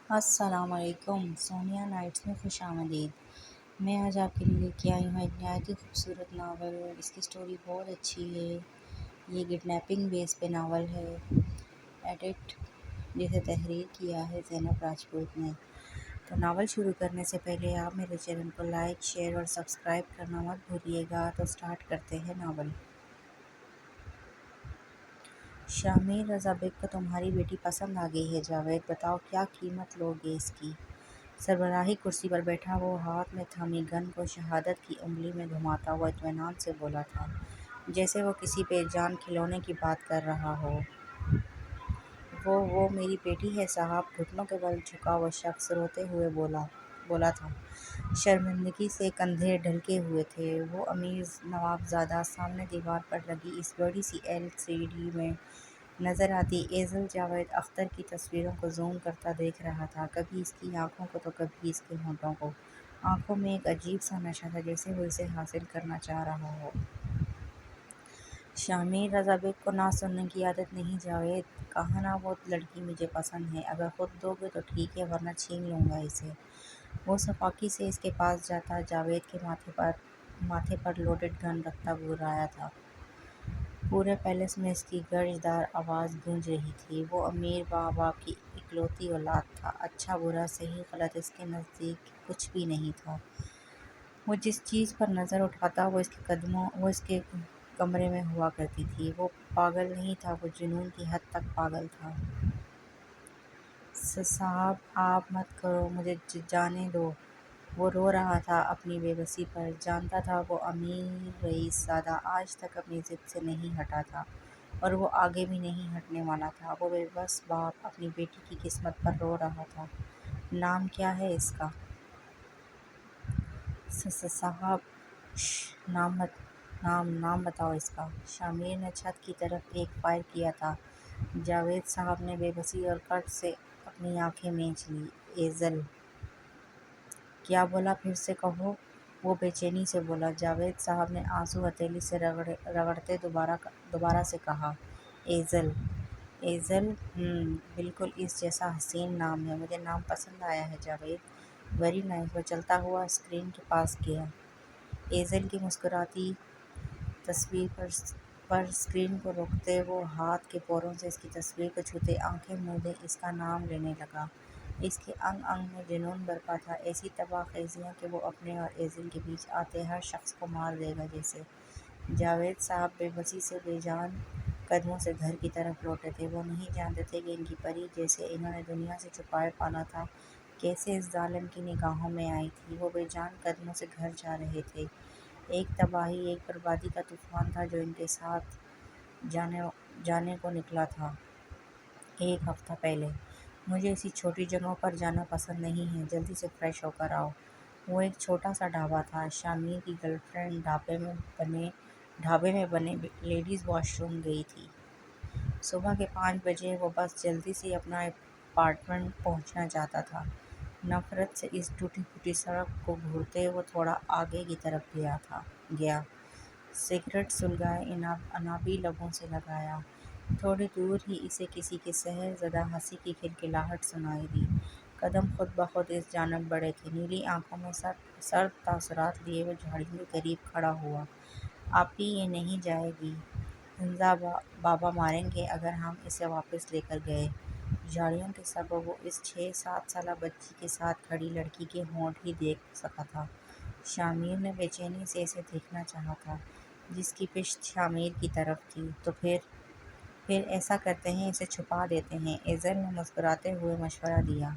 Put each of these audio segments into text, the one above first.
السلام علیکم، سونیا نائٹس میں خوش آمدید۔ میں آج آپ کے لیے لے کے آئی ہوں ایک نہایت ہی خوبصورت ناول۔ اس کی اسٹوری بہت اچھی ہے۔ یہ کڈنیپنگ بیس پہ ناول ہے۔ ایڈٹ جسے تحریر کیا ہے زینب راجپوت نے۔ تو ناول شروع کرنے سے پہلے آپ میرے چینل کو لائک، شیئر اور سبسکرائب کرنا مت بھولیے گا۔ تو سٹارٹ کرتے ہیں ناول۔ شامیر رضا بیگ کو تمہاری بیٹی پسند آ گئی ہے جاوید، بتاؤ کیا قیمت لو گے اس کی؟ سربراہی کرسی پر بیٹھا وہ ہاتھ میں تھامی گن کو شہادت کی انگلی میں گھماتا ہوا اطمینان سے بولا تھا، جیسے وہ کسی بے جان کھلونے کی بات کر رہا ہو۔ وہ میری بیٹی ہے صاحب، گھٹنوں کے بل جھکا وہ شخص روتے ہوئے بولا تھا۔ شرمندگی سے کندھے ڈھلکے ہوئے تھے۔ وہ امیر نوابزادہ سامنے دیوار پر لگی اس بڑی سی LCD میں نظر آتی ایزل جاوید اختر کی تصویروں کو زوم کرتا دیکھ رہا تھا، کبھی اس کی آنکھوں کو تو کبھی اس کے ہونٹوں کو۔ آنکھوں میں ایک عجیب سا نشہ تھا، جیسے وہ اسے حاصل کرنا چاہ رہا ہو۔ شامیر رضا بیگ کو نہ سننے کی عادت نہیں جاوید، کہا نا وہ لڑکی مجھے پسند ہے، اگر خود دو گے تو ٹھیک ہے ورنہ چھین لوں گا اسے۔ وہ سفاکی سے اس کے پاس جاتا جاوید کے ماتھے پر لوڈڈ گن رکھتا گرایا تھا۔ پورے پیلس میں اس کی گرج دار آواز گونج رہی تھی۔ وہ امیر بابا کی اکلوتی اولاد تھا، اچھا برا صحیح غلط اس کے نزدیک کچھ بھی نہیں تھا۔ وہ جس چیز پر نظر اٹھاتا وہ اس کے کمرے میں ہوا کرتی تھی۔ وہ پاگل نہیں تھا، وہ جنون کی حد تک پاگل تھا۔ صاحب آپ مت کرو، مجھے جانے دو۔ وہ رو رہا تھا اپنی بے بسی پر۔ جانتا تھا وہ امیر رئیس زادہ آج تک اپنی ضد سے نہیں ہٹا تھا اور وہ آگے بھی نہیں ہٹنے والا تھا۔ وہ بے بس باپ اپنی بیٹی کی قسمت پر رو رہا تھا۔ نام کیا ہے اس کا؟ صاحب نام بتاؤ اس کا۔ شامیر نے چھت کی طرف ایک فائر کیا تھا۔ جاوید صاحب نے بے بسی اور کٹ سے اپنی آنکھیں مینچ لی۔ ایزل۔ کیا بولا پھر سے کہو، وہ بے چینی سے بولا۔ جاوید صاحب نے آنسو ہتھیلی سے رگڑتے دوبارہ سے کہا۔ ایزل۔ ایزل، بالکل اس جیسا حسین نام ہے، مجھے نام پسند آیا ہے جاوید۔ Very nice. وہ چلتا ہوا اسکرین کے پاس گیا۔ ایزل کی مسکراتی تصویر پر اسکرین کو روکتے وہ ہاتھ کے پوروں سے اس کی تصویر کو چھوتے آنکھیں موندے اس کا نام لینے لگا۔ اس کے انگ انگ میں جنون برپا تھا، ایسی تباہ خیزیاں کہ وہ اپنے اور ایزل کے بیچ آتے ہر شخص کو مار دے گا جیسے۔ جاوید صاحب بے بسی سے بے جان قدموں سے گھر کی طرف لوٹے تھے۔ وہ نہیں جانتے تھے کہ ان کی پری جسے انہوں نے دنیا سے چھپائے پالا تھا کیسے اس ظالم کی نگاہوں میں آئی تھی۔ وہ بے جان قدموں سے گھر جا رہے تھے۔ ایک تباہی، ایک بربادی کا طوفان تھا جو ان کے ساتھ جانے کو نکلا تھا ایک ہفتہ پہلے۔ مجھے ایسی چھوٹی جگہوں پر جانا پسند نہیں ہے، جلدی سے فریش ہو کر آؤ۔ وہ ایک چھوٹا سا ڈھابہ تھا۔ شامیر کی گرل فرینڈ ڈھابے میں بنے لیڈیز واش روم گئی تھی۔ صبح کے 5 بجے وہ بس جلدی سے اپنا اپارٹمنٹ پہنچنا چاہتا تھا۔ نفرت سے اس ٹوٹی پھوٹی سڑک کو گھورتے وہ تھوڑا آگے کی طرف گیا۔ سگریٹ سلگائے انابی لبوں سے لگایا۔ تھوڑی دور ہی اسے کسی کی سحر زدہ ہنسی کی کھلکھلاہٹ سنائی دی۔ قدم خود بخود اس جانب بڑھے تھے۔ نیلی آنکھوں میں سرد تاثرات لیے وہ جھاڑیوں کے قریب کھڑا ہوا۔ آپی یہ نہیں جائے گی، حمزہ بابا ماریں گے اگر ہم اسے واپس لے کر گئے۔ جھاڑیوں کے سبب وہ اس 6-7 سالہ بچی کے ساتھ کھڑی لڑکی کے ہونٹ ہی دیکھ سکا تھا۔ شامیر نے بے چینی سے اسے دیکھنا چاہا تھا، جس کی پشت شامیر کی طرف تھی۔ تو پھر ایسا کرتے ہیں، اسے چھپا دیتے ہیں، ایزل نے مسکراتے ہوئے مشورہ دیا۔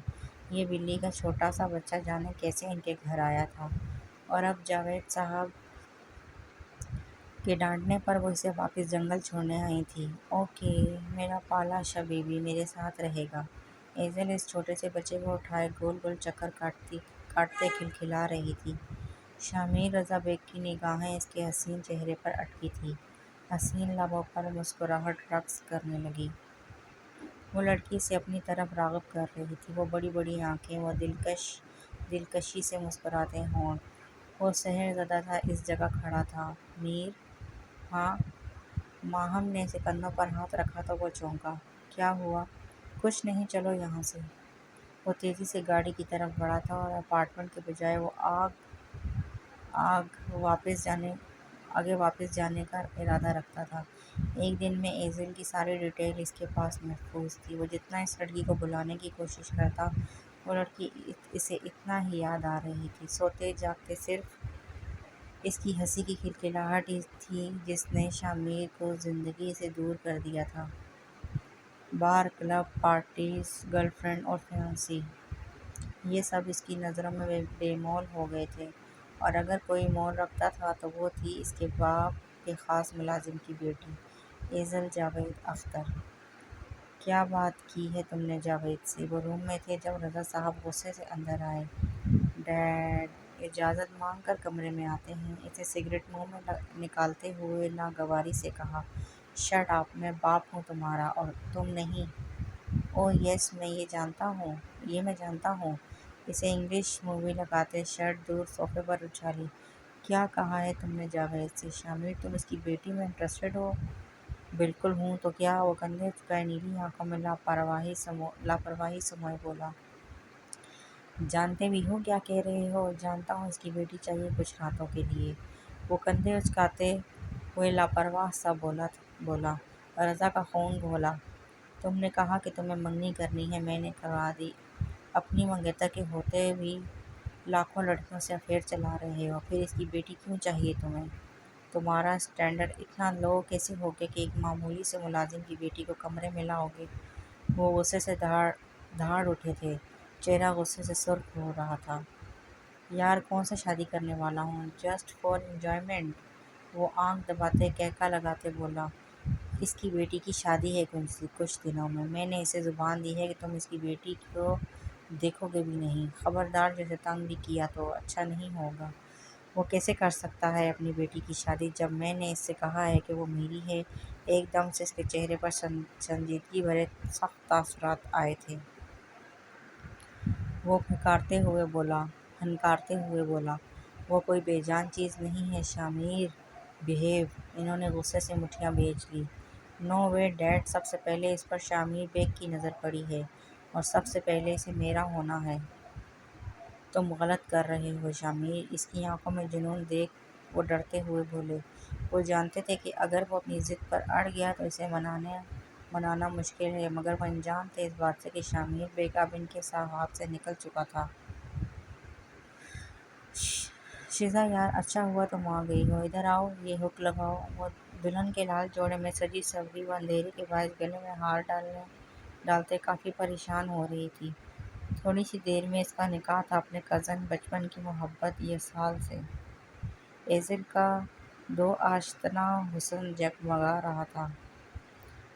یہ بلی کا چھوٹا سا بچہ جانے کیسے ان کے گھر آیا تھا اور اب جاوید صاحب کے ڈانٹنے پر وہ اسے واپس جنگل چھوڑنے آئی تھی۔ اوکے، میرا پالا شا بیبی میرے ساتھ رہے گا۔ ایزل اس چھوٹے سے بچے کو اٹھائے گول گول چکر کاٹتے کھلکھلا رہی تھی۔ شامیر رضا بیگ کی نگاہیں اس کے حسین چہرے پر اٹکی تھیں۔ حسین لبوں پر مسکراہٹ رقص کرنے لگی۔ وہ لڑکی سے اپنی طرف راغب کر رہی تھی، وہ بڑی بڑی آنکھیں، وہ دلکشی سے مسکراتے ہونٹ۔ وہ سحر زدہ تھا، اس جگہ کھڑا تھا۔ میر؟ ہاں؟ ماہم نے اسے کندھوں پر ہاتھ رکھا تو وہ چونکا۔ کیا ہوا؟ کچھ نہیں، چلو یہاں سے۔ وہ تیزی سے گاڑی کی طرف بڑھا تھا اور اپارٹمنٹ کے بجائے وہ آگ آگے واپس جانے کا ارادہ رکھتا تھا۔ ایک دن میں ایزل کی ساری ڈیٹیل اس کے پاس محفوظ تھی۔ وہ جتنا اس لڑکی کو بلانے کی کوشش کرتا، وہ لڑکی اسے اتنا ہی یاد آ رہی تھی۔ سوتے جاگتے صرف اس کی ہنسی کی کھلکھلاہٹ ہی تھی جس نے شامیر کو زندگی سے دور کر دیا تھا۔ بار، کلب، پارٹیز، گرل فرینڈ اور فیانسی، یہ سب اس کی نظروں میں بے مول ہو گئے تھے، اور اگر کوئی مول رکھتا تھا تو وہ تھی اس کے باپ کے خاص ملازم کی بیٹی، ایزل جاوید اختر۔ کیا بات کی ہے تم نے جاوید سے؟ وہ روم میں تھے جب رضا صاحب غصے سے اندر آئے۔ ڈیڈ اجازت مانگ کر کمرے میں آتے ہیں، اسے سگریٹ منہ میں نکالتے ہوئے ناگواری سے کہا۔ شٹ اپ، میں باپ ہوں تمہارا اور تم نہیں۔ اوہ یس، یہ میں جانتا ہوں۔ اسے انگلش مووی لگاتے شرٹ دور صوفے پر اچھالی۔ کیا کہا ہے تم نے جاوید سے؟ شامر، تم اس کی بیٹی میں انٹرسٹڈ ہو؟ بالکل ہوں تو کیا؟ وہ کندھے جھکائے نیلی آنکھوں میں لاپرواہی سموئے بولا۔ جانتے بھی ہو کیا کہہ رہے ہو؟ جانتا ہوں، اس کی بیٹی چاہیے کچھ راتوں کے لیے۔ وہ کندھے اچکاتے ہوئے لاپرواہ سا بولا۔ رضا کا خون کھولا۔ تم نے کہا کہ تمہیں منگنی کرنی ہے، میں نے کروا دی۔ اپنی منگیتر کے ہوتے بھی لاکھوں لڑکیوں سے افیئر چلا رہے ہو، پھر اس کی بیٹی کیوں چاہیے تمہیں؟ تمہارا اسٹینڈرڈ اتنا لو کیسے ہو گیا کہ ایک معمولی سے ملازم کی بیٹی کو کمرے میں لاؤ گے؟ وہ غصے سے دھاڑ اٹھے تھے، چہرہ غصے سے سرخ ہو رہا تھا۔ یار کون سا شادی کرنے والا ہوں، جسٹ فار انجوائمنٹ۔ وہ آنکھ دباتے کہکا لگاتے بولا۔ اس کی بیٹی کی شادی ہے کچھ دنوں میں۔ میں نے اسے زبان دی ہے کہ تم اس کی بیٹی کو دیکھو گے بھی نہیں۔ خبردار جسے تنگ بھی کیا تو اچھا نہیں ہوگا۔ وہ کیسے کر سکتا ہے اپنی بیٹی کی شادی جب میں نے اس سے کہا ہے کہ وہ میری ہے؟ ایک دم سے اس کے چہرے پر سنجیدگی بھرے سخت تاثرات آئے تھے۔ وہ ہنکارتے ہوئے بولا۔ وہ کوئی بے جان چیز نہیں ہے شامیر، بہیو۔ انہوں نے غصے سے مٹھیاں بھیج لیں۔ نو وے ڈیڈ، سب سے پہلے اس پر شامیر بیگ کی نظر پڑی ہے اور سب سے پہلے اسے میرا ہونا ہے۔ تم غلط کر رہے ہو شامیر۔ اس کی آنکھوں میں جنون دیکھ وہ ڈرتے ہوئے بولے۔ وہ جانتے تھے کہ اگر وہ اپنی ضد پر اڑ گیا تو اسے منانا مشکل ہے، مگر وہ انجان تھے اس بات سے کہ شامیر بیگ اب ان کے ہاتھ سے نکل چکا تھا۔ شزا یار، اچھا ہوا تم آ گئی ہو، ادھر آؤ، یہ ہک لگاؤ۔ وہ دلہن کے لال جوڑے میں سجی سنوری وہ اندھیرے کے باعث گلے میں ہار ڈالتے کافی پریشان ہو رہی تھی۔ تھوڑی سی دیر میں اس کا نکاح تھا اپنے کزن بچپن کی محبت یسال سے۔ ایزل کا دو آشنا حسن جگمگا رہا تھا۔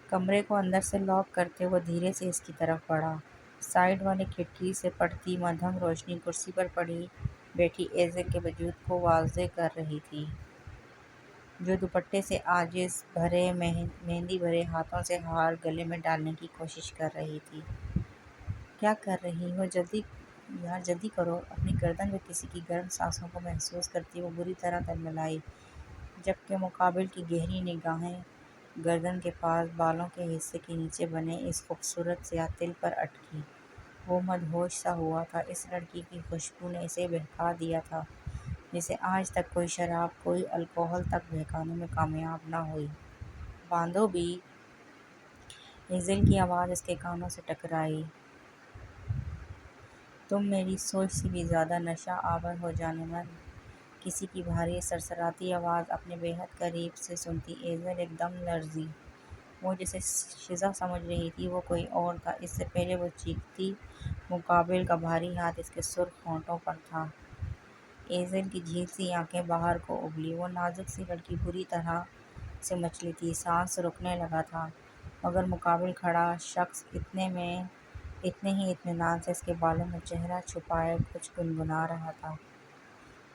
کمرے کو اندر سے لاک کرتے وہ دھیرے سے اس کی طرف بڑھا۔ سائیڈ والی کھڑکی سے پڑتی مدھم روشنی کرسی پر بیٹھی ایزل کے وجود کو واضح کر رہی تھی، جو دوپٹے سے عاجز مہندی بھرے ہاتھوں سے ہار گلے میں ڈالنے کی کوشش کر رہی تھی۔ کیا کر رہی ہو؟ جلدی کرو۔ اپنی گردن پہ کسی کی گرم سانسوں کو محسوس کرتی وہ بری طرح تلملائی، جبکہ مقابل کی گہری نگاہیں گردن کے پاس بالوں کے حصے کے نیچے بنے اس خوبصورت سیاہ تل پر اٹکی۔ وہ مدہوش سا ہوا تھا۔ اس لڑکی کی خوشبو نے اسے بہکا دیا تھا جسے آج تک کوئی شراب، کوئی الکوحل تک بہکانے میں کامیاب نہ ہوئی۔ باندھو بھی؟ ایزل کی آواز اس کے کانوں سے ٹکرائی۔ تم میری سوچ سے بھی زیادہ نشہ آور ہو جانے من۔ کسی کی بھاری سرسراتی آواز اپنے بے حد قریب سے سنتی ایزل ایک دم لرزی۔ وہ جسے شزا سمجھ رہی تھی وہ کوئی اور تھا۔ اس سے پہلے وہ چیختی، مقابل کا بھاری ہاتھ اس کے سرخ ہونٹوں پر تھا۔ ایزل کی جھیل سی آنکھیں باہر کو اگلی۔ وہ نازک سی لڑکی بری طرح سے مچلی تھی، سانس رکنے لگا تھا، مگر مقابل کھڑا شخص اتنے ہی اطمینان سے اس کے بالوں میں چہرہ چھپائے کچھ گنگنا رہا تھا۔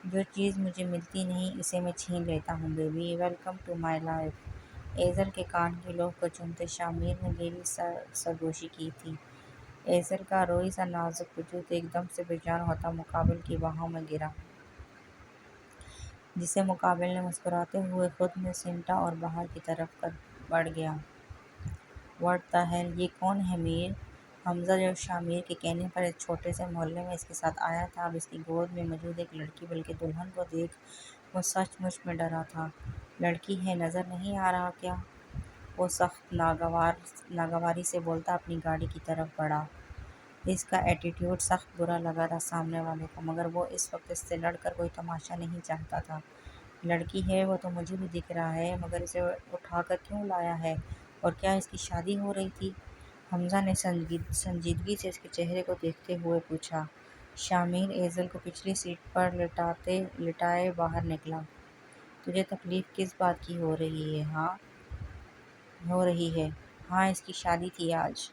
جو چیز مجھے ملتی نہیں اسے میں چھین لیتا ہوں baby, welcome to my life. ایزل کے کان کی لوح کو چومتے شامیر نے گہری سرگوشی کی تھی۔ ایزل کا روئی سا نازک وجود ایک دم سے بے جان ہوتا مقابل کی باہوں میں گرا، جسے مقابل نے مسکراتے ہوئے خود میں سمیٹا اور باہر کی طرف بڑھ گیا۔ واٹ دی ہیل، یہ کون ہے میر؟ حمزہ جو شامیر کے کہنے پر ایک چھوٹے سے محلے میں اس کے ساتھ آیا تھا، اب اس کی گود میں موجود ایک لڑکی بلکہ دلہن کو دیکھ وہ سچ مچ میں ڈرا تھا۔ لڑکی ہے، نظر نہیں آ رہا کیا؟ وہ سخت ناگواری سے بولتا اپنی گاڑی کی طرف بڑھا۔ اس کا ایٹیٹیوڈ سخت برا لگا تھا سامنے والے کو، مگر وہ اس وقت اس سے لڑ کر کوئی تماشا نہیں چاہتا تھا۔ لڑکی ہے وہ تو مجھے بھی دکھ رہا ہے، مگر اسے اٹھا کر کیوں لایا ہے؟ اور کیا اس کی شادی ہو رہی تھی؟ حمزہ نے سنجیدگی سے اس کے چہرے کو دیکھتے ہوئے پوچھا۔ شامیر ایزل کو پچھلی سیٹ پر لٹائے باہر نکلا۔ تجھے تکلیف کس بات کی ہو رہی ہے؟ ہاں اس کی شادی تھی آج۔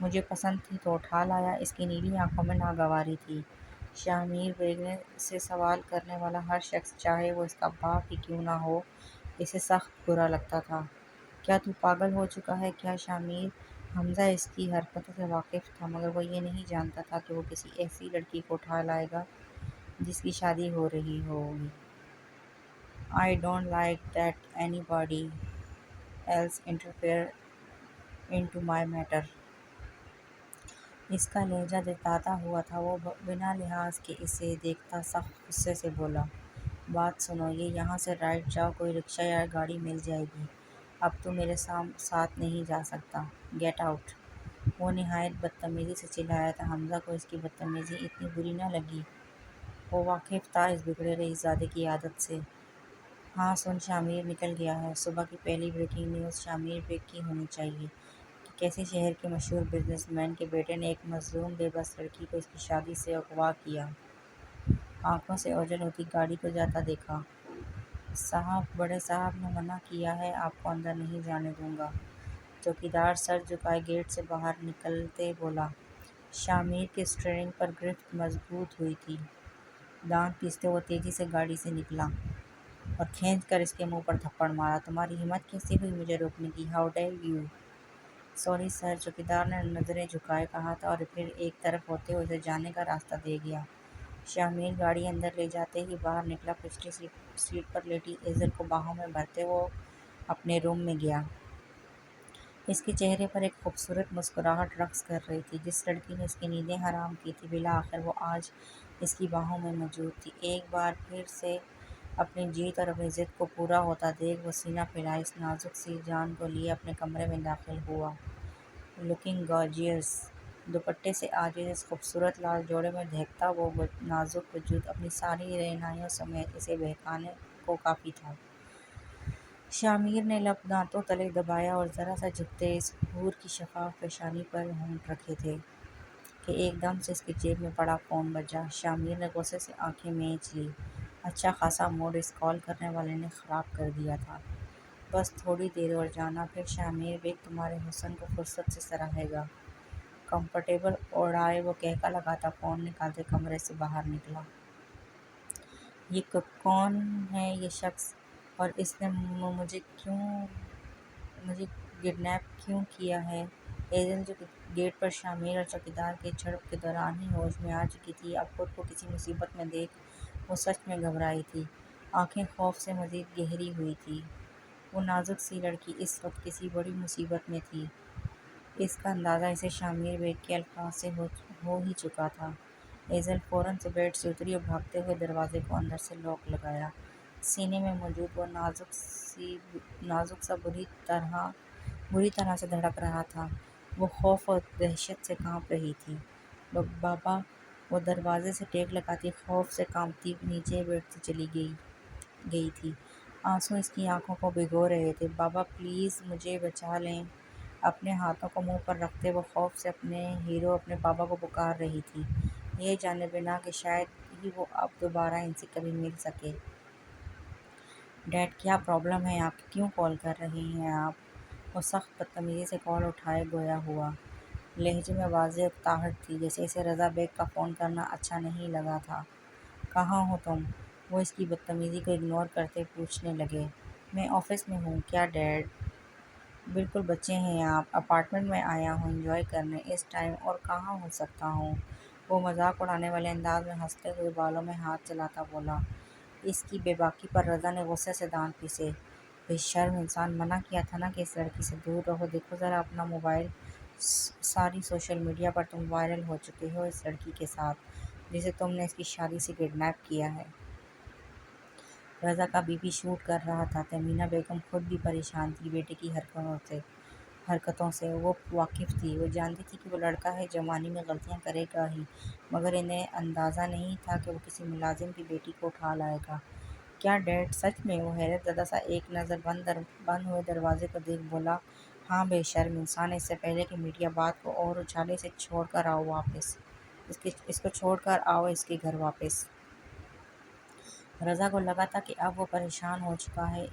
مجھے پسند تھی تو اٹھا لایا۔ اس کی نیلی آنکھوں میں ناگواری تھی۔ شامیر بیگنے سے سوال کرنے والا ہر شخص، چاہے وہ اس کا باپ ہی کیوں نہ ہو، اسے سخت برا لگتا تھا۔ کیا تو پاگل ہو چکا ہے کیا شامیر؟ حمزہ اس کی حرکتوں سے واقف تھا، مگر وہ یہ نہیں جانتا تھا کہ وہ کسی ایسی لڑکی کو اٹھا لائے گا جس کی شادی ہو رہی ہوگی۔ I don't like that anybody else interfere into my matter۔ اس کا لہجہ جتاتا ہوا تھا۔ وہ بنا لحاظ کے اسے دیکھتا سخت غصے سے بولا۔ بات سنو، یہ یہاں سے رائٹ جاؤ، کوئی رکشہ یا گاڑی مل جائے گی۔ اب تو میرے ساتھ نہیں جا سکتا۔ Get out. وہ نہایت بدتمیزی سے چلایا تھا۔ حمزہ کو اس کی بدتمیزی اتنی بری نہ لگی۔ وہ واقف تھا اس بگڑے رئیس زادے کی عادت سے۔ ہاں سن، شامیر نکل گیا ہے۔ صبح کی پہلی بریکنگ نیوز شامیر بیگ کی ہونی چاہیے کہ کیسے شہر کے مشہور بزنس مین کے بیٹے نے ایک مظلوم بے بس لڑکی کو اس کی شادی سے اغوا کیا۔ آنکھوں سے اوجھل ہوتی گاڑی کو جاتا دیکھا۔ صاحب، بڑے صاحب نے منع کیا ہے، آپ کو اندر نہیں جانے دوں گا۔ چوکیدار سر جھکائے گیٹ سے باہر نکلتے بولا۔ شامیر کے اسٹیئرنگ پر گرفت مضبوط ہوئی تھی۔ دانت پیستے وہ تیزی سے گاڑی سے نکلا اور کھینچ کر اس کے منہ پر تھپڑ مارا۔ تمہاری ہمت کیسے ہوئی مجھے روکنے کی؟ How dare you! Sorry sir, چوکیدار نے نظریں جھکائے کہا تھا اور پھر ایک طرف ہوتے ہوئے اسے جانے کا راستہ دے گیا۔ شامیر گاڑی اندر لے جاتے ہی باہر نکلا۔ پچھلی سیٹ پر لیٹی ایزل کو باہوں میں بھرتے وہ اپنے روم میں گیا۔ اس کے چہرے پر ایک خوبصورت مسکراہٹ رقص کر رہی تھی۔ جس لڑکی نے اس کی نیندیں حرام کی تھی، بالآخر وہ آج اس کی باہوں میں موجود تھی۔ ایک بار پھر سے اپنی جیت اور اپنی ضد کو پورا ہوتا دیکھ وہ سینہ پھیلائے اس نازک سی جان کو لیے اپنے کمرے میں داخل ہوا۔ لکنگ گارجیس! دوپٹے سے عاجز اس خوبصورت لال جوڑے میں دہکتا وہ نازک وجود اپنی ساری رعنائیوں سمیت اسے بہکانے کو کافی تھا۔ شامیر نے لب دانتوں تلے دبایا اور ذرا سا جھکتے اس حور کی شفاف پیشانی پر ہونٹ رکھے تھے کہ ایک دم سے اس کی جیب میں پڑا فون بجا۔ شامیر نے غصے سے آنکھیں مینچ لیں۔ اچھا خاصا موڈ اس کال کرنے والے نے خراب کر دیا تھا۔ بس تھوڑی دیر اور جانا، پھر شامیر بیگ تمہارے حسن کو فرصت سے سراہے گا۔ کمفرٹیبل اوڑھائے وہ کہکا لگاتا فون نکالتے کمرے سے باہر نکلا۔ یہ کون ہے یہ شخص؟ اور اس نے مجھے کڈنیپ کیوں کیا ہے؟ ایزل جو گیٹ پر شامیر اور چوکیدار کی جھڑپ کے دوران ہی ہوش میں آ چکی تھی، اب خود کو کسی مصیبت میں دیکھ وہ سچ میں گھبرائی تھی۔ آنکھیں خوف سے مزید گہری ہوئی تھیں۔ وہ نازک سی لڑکی اس وقت کسی بڑی مصیبت میں تھی۔ اس کا اندازہ اسے شامیر بیگ کے الفاظ سے ہو ہی چکا تھا۔ ایزل فوراً سے بیڈ سے اتری اور بھاگتے ہوئے دروازے کو اندر سے لاک لگایا۔ سینے میں موجود وہ نازک سا بری طرح سے دھڑک رہا تھا۔ وہ خوف اور دہشت سے کانپ رہی تھی۔ بابا! وہ دروازے سے ٹیک لگاتی خوف سے کانپتی نیچے بیڈ سے چلی گئی تھی۔ آنسو اس کی آنکھوں کو بھگو رہے تھے۔ بابا پلیز مجھے بچا لیں! اپنے ہاتھوں کو منہ پر رکھتے وہ خوف سے اپنے ہیرو اپنے بابا کو پکار رہی تھی، یہ جانے بنا کہ شاید ہی وہ اب دوبارہ ان سے کبھی مل سکے۔ ڈیڈ، کیا پرابلم ہے آپ کی؟ کیوں کال کر رہے ہیں آپ؟ وہ سخت بدتمیزی سے کال اٹھائے گویا ہوا۔ لہجے میں واضح اکتاہٹ تھی، جیسے اسے رضا بیگ کا فون کرنا اچھا نہیں لگا تھا۔ کہاں ہو تم؟ وہ اس کی بدتمیزی کو اگنور کرتے پوچھنے لگے۔ میں آفس میں ہوں۔ کیا ڈیڈ؟ بالکل بچے ہیں آپ۔ اپارٹمنٹ میں آیا ہوں انجوائے کرنے، اس ٹائم اور کہاں ہو سکتا ہوں؟ وہ مذاق اڑانے والے انداز میں ہنستے ہوئے بالوں میں ہاتھ چلاتا بولا۔ اس کی بے باکی پر رضا نے غصے سے دانت پیسے۔ بے شرم انسان! منع کیا تھا نا کہ اس لڑکی سے دور رہو۔ دیکھو ذرا اپنا موبائل۔ ساری سوشل میڈیا پر تم وائرل ہو چکے ہو اس لڑکی کے ساتھ جسے تم نے اس کی شادی سے کڈنیپ کیا ہے۔ رضا کا بی پی شوٹ کر رہا تھا۔ تہمینہ بیگم خود بھی پریشان تھی بیٹے کی حرکتوں سے۔ وہ واقف تھی، وہ جانتی تھی کہ وہ لڑکا ہے، جوانی میں غلطیاں کرے گا ہی، مگر انہیں اندازہ نہیں تھا کہ وہ کسی ملازم کی بیٹی کو اٹھا لائے گا۔ کیا ڈیڈ سچ میں؟ وہ حیرت زدہ سا ایک نظر بند ہوئے دروازے کو دیکھ بولا، ہاں بے شرم انسان، اس سے پہلے کہ میڈیا بات کو اور اچھالے اسے چھوڑ کر آؤ واپس، اس کو چھوڑ کر آؤ اس کے گھر واپس۔ رضا کو لگا تھا کہ اب وہ پریشان ہو چکا ہے،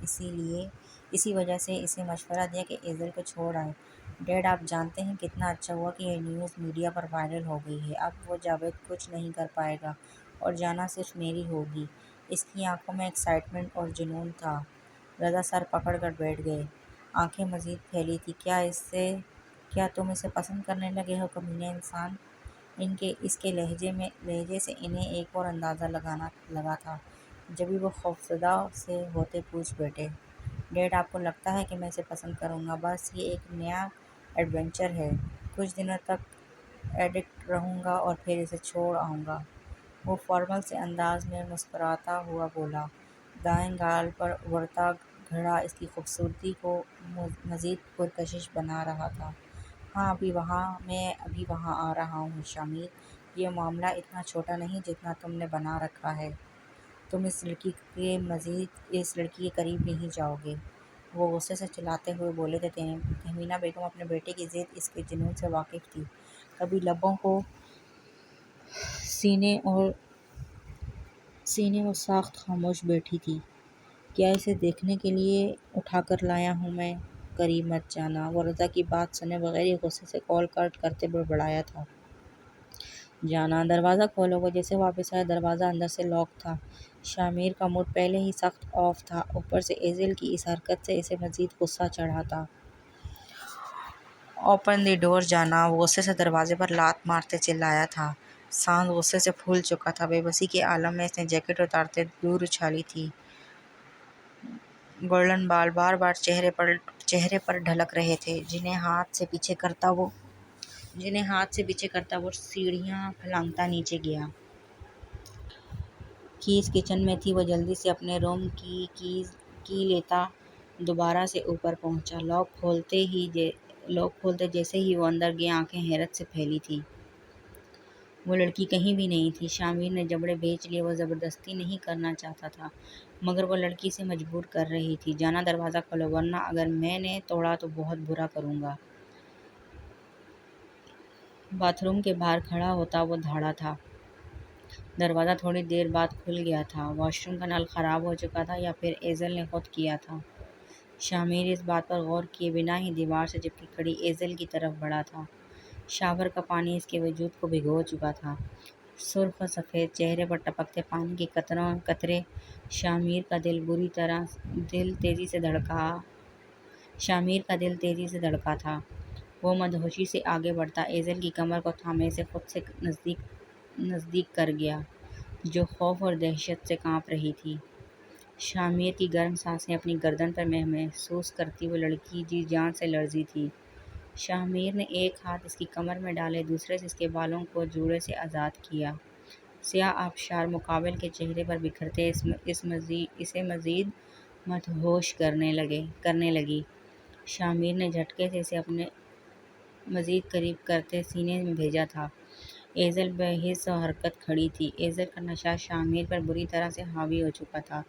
اسی وجہ سے اسے مشورہ دیا کہ ایزل کو چھوڑ آئے۔ ڈیڈ آپ جانتے ہیں کتنا اچھا ہوا کہ یہ نیوز میڈیا پر وائرل ہو گئی ہے۔ اب وہ جاوید کچھ نہیں کر پائے گا اور جانا صرف میری ہوگی۔ اس کی آنکھوں میں ایکسائٹمنٹ اور جنون تھا۔ رضا سر پکڑ کر بیٹھ گئے، آنکھیں مزید پھیلی تھیں۔ کیا تم اسے پسند کرنے لگے ہو کمینے انسان؟ اس کے لہجے سے انہیں ایک اور اندازہ لگا تھا۔ جبھی وہ خوفزدہ سے ہوتے پوچھ بیٹھے، ڈیڈ آپ کو لگتا ہے کہ میں اسے پسند کروں گا؟ بس یہ ایک نیا ایڈونچر ہے، کچھ دنوں تک ایڈکٹ رہوں گا اور پھر اسے چھوڑ آؤں گا۔ وہ فارمل سے انداز میں مسکراتا ہوا بولا، دائیں گال پر ابھرتا گھڑا اس کی خوبصورتی کو مزید پرکشش بنا رہا تھا۔ ہاں میں ابھی وہاں آ رہا ہوں شامیر، یہ معاملہ اتنا چھوٹا نہیں جتنا تم نے بنا رکھا ہے۔ تم اس لڑکی کے قریب نہیں جاؤ گے۔ وہ غصے سے چلاتے ہوئے بولے تھے۔ تہمینہ بیگم اپنے بیٹے کی ضد، اس کے جنون سے واقف تھی۔ کبھی لبوں کو سینے وہ ساخت خاموش بیٹھی تھی۔ کیا اسے دیکھنے کے لیے اٹھا کر لایا ہوں میں؟ قریب مت جانا۔ وہ رضا کی بات سنے بغیر ہی غصے سے کال کٹ کرتے بڑبڑایا تھا، جانا، دروازہ کھولو۔ وہ جیسے واپس آیا، دروازہ اندر سے لاک تھا۔ شامیر کا موڈ پہلے ہی سخت آف تھا، اوپر سے ایزل کی اس حرکت سے اسے مزید غصہ چڑھا تھا۔ اوپن دی ڈور جانا، وہ غصے سے دروازے پر لات مارتے چلایا تھا۔ سانس غصے سے پھول چکا تھا۔ بے بسی کے عالم میں اس نے جیکٹ اتارتے دور اچھالی تھی۔ گولڈن بال بار بار چہرے پر ڈھلک رہے تھے، جنہیں ہاتھ سے پیچھے کرتا وہ سیڑھیاں پھلانگتا نیچے گیا۔ کیز کچن میں تھی۔ وہ جلدی سے اپنے روم کی لیتا دوبارہ سے اوپر پہنچا۔ لاک کھولتے جیسے ہی وہ اندر گیا، آنکھیں حیرت سے پھیلی تھیں۔ وہ لڑکی کہیں بھی نہیں تھی۔ شامیر نے جبڑے بھیج لیے۔ وہ زبردستی نہیں کرنا چاہتا تھا، مگر وہ لڑکی سے مجبور کر رہی تھی۔ جانا، دروازہ کھولو، ورنہ اگر میں نے توڑا تو بہت برا کروں گا۔ باتھ روم کے باہر کھڑا ہوتا وہ دھاڑا تھا۔ دروازہ تھوڑی دیر بعد کھل گیا تھا۔ واش روم کا نل خراب ہو چکا تھا یا پھر ایزل نے خود کیا تھا؟ شامیر اس بات پر غور کیے بنا ہی دیوار سے چپکی کھڑی ایزل کی طرف بڑھا تھا۔ شاور کا پانی اس کے وجود کو بھگو چکا تھا۔ سرخ و سفید چہرے پر ٹپکتے پانی کے قطرے۔ شامیر کا دل تیزی سے دھڑکا تھا۔ وہ مدہوشی سے آگے بڑھتا ایزل کی کمر کو تھامے اسے خود سے نزدیک کر گیا، جو خوف اور دہشت سے کانپ رہی تھی۔ شامیر کی گرم سانسیں اپنی گردن پر محسوس کرتی وہ لڑکی جی جان سے لرزی تھی۔ شامیر نے ایک ہاتھ اس کی کمر میں ڈالے، دوسرے سے اس کے بالوں کو جوڑے سے آزاد کیا۔ سیاہ آبشار مقابل کے چہرے پر بکھرتے اسے مزید مدہوش کرنے لگی۔ شامیر نے جھٹکے سے اسے اپنے مزید قریب کرتے سینے میں بھیجا تھا۔ ایزل بے حس و حرکت کھڑی تھی۔ ایزل کا نشہ شامیر پر بری طرح سے حاوی ہو چکا تھا۔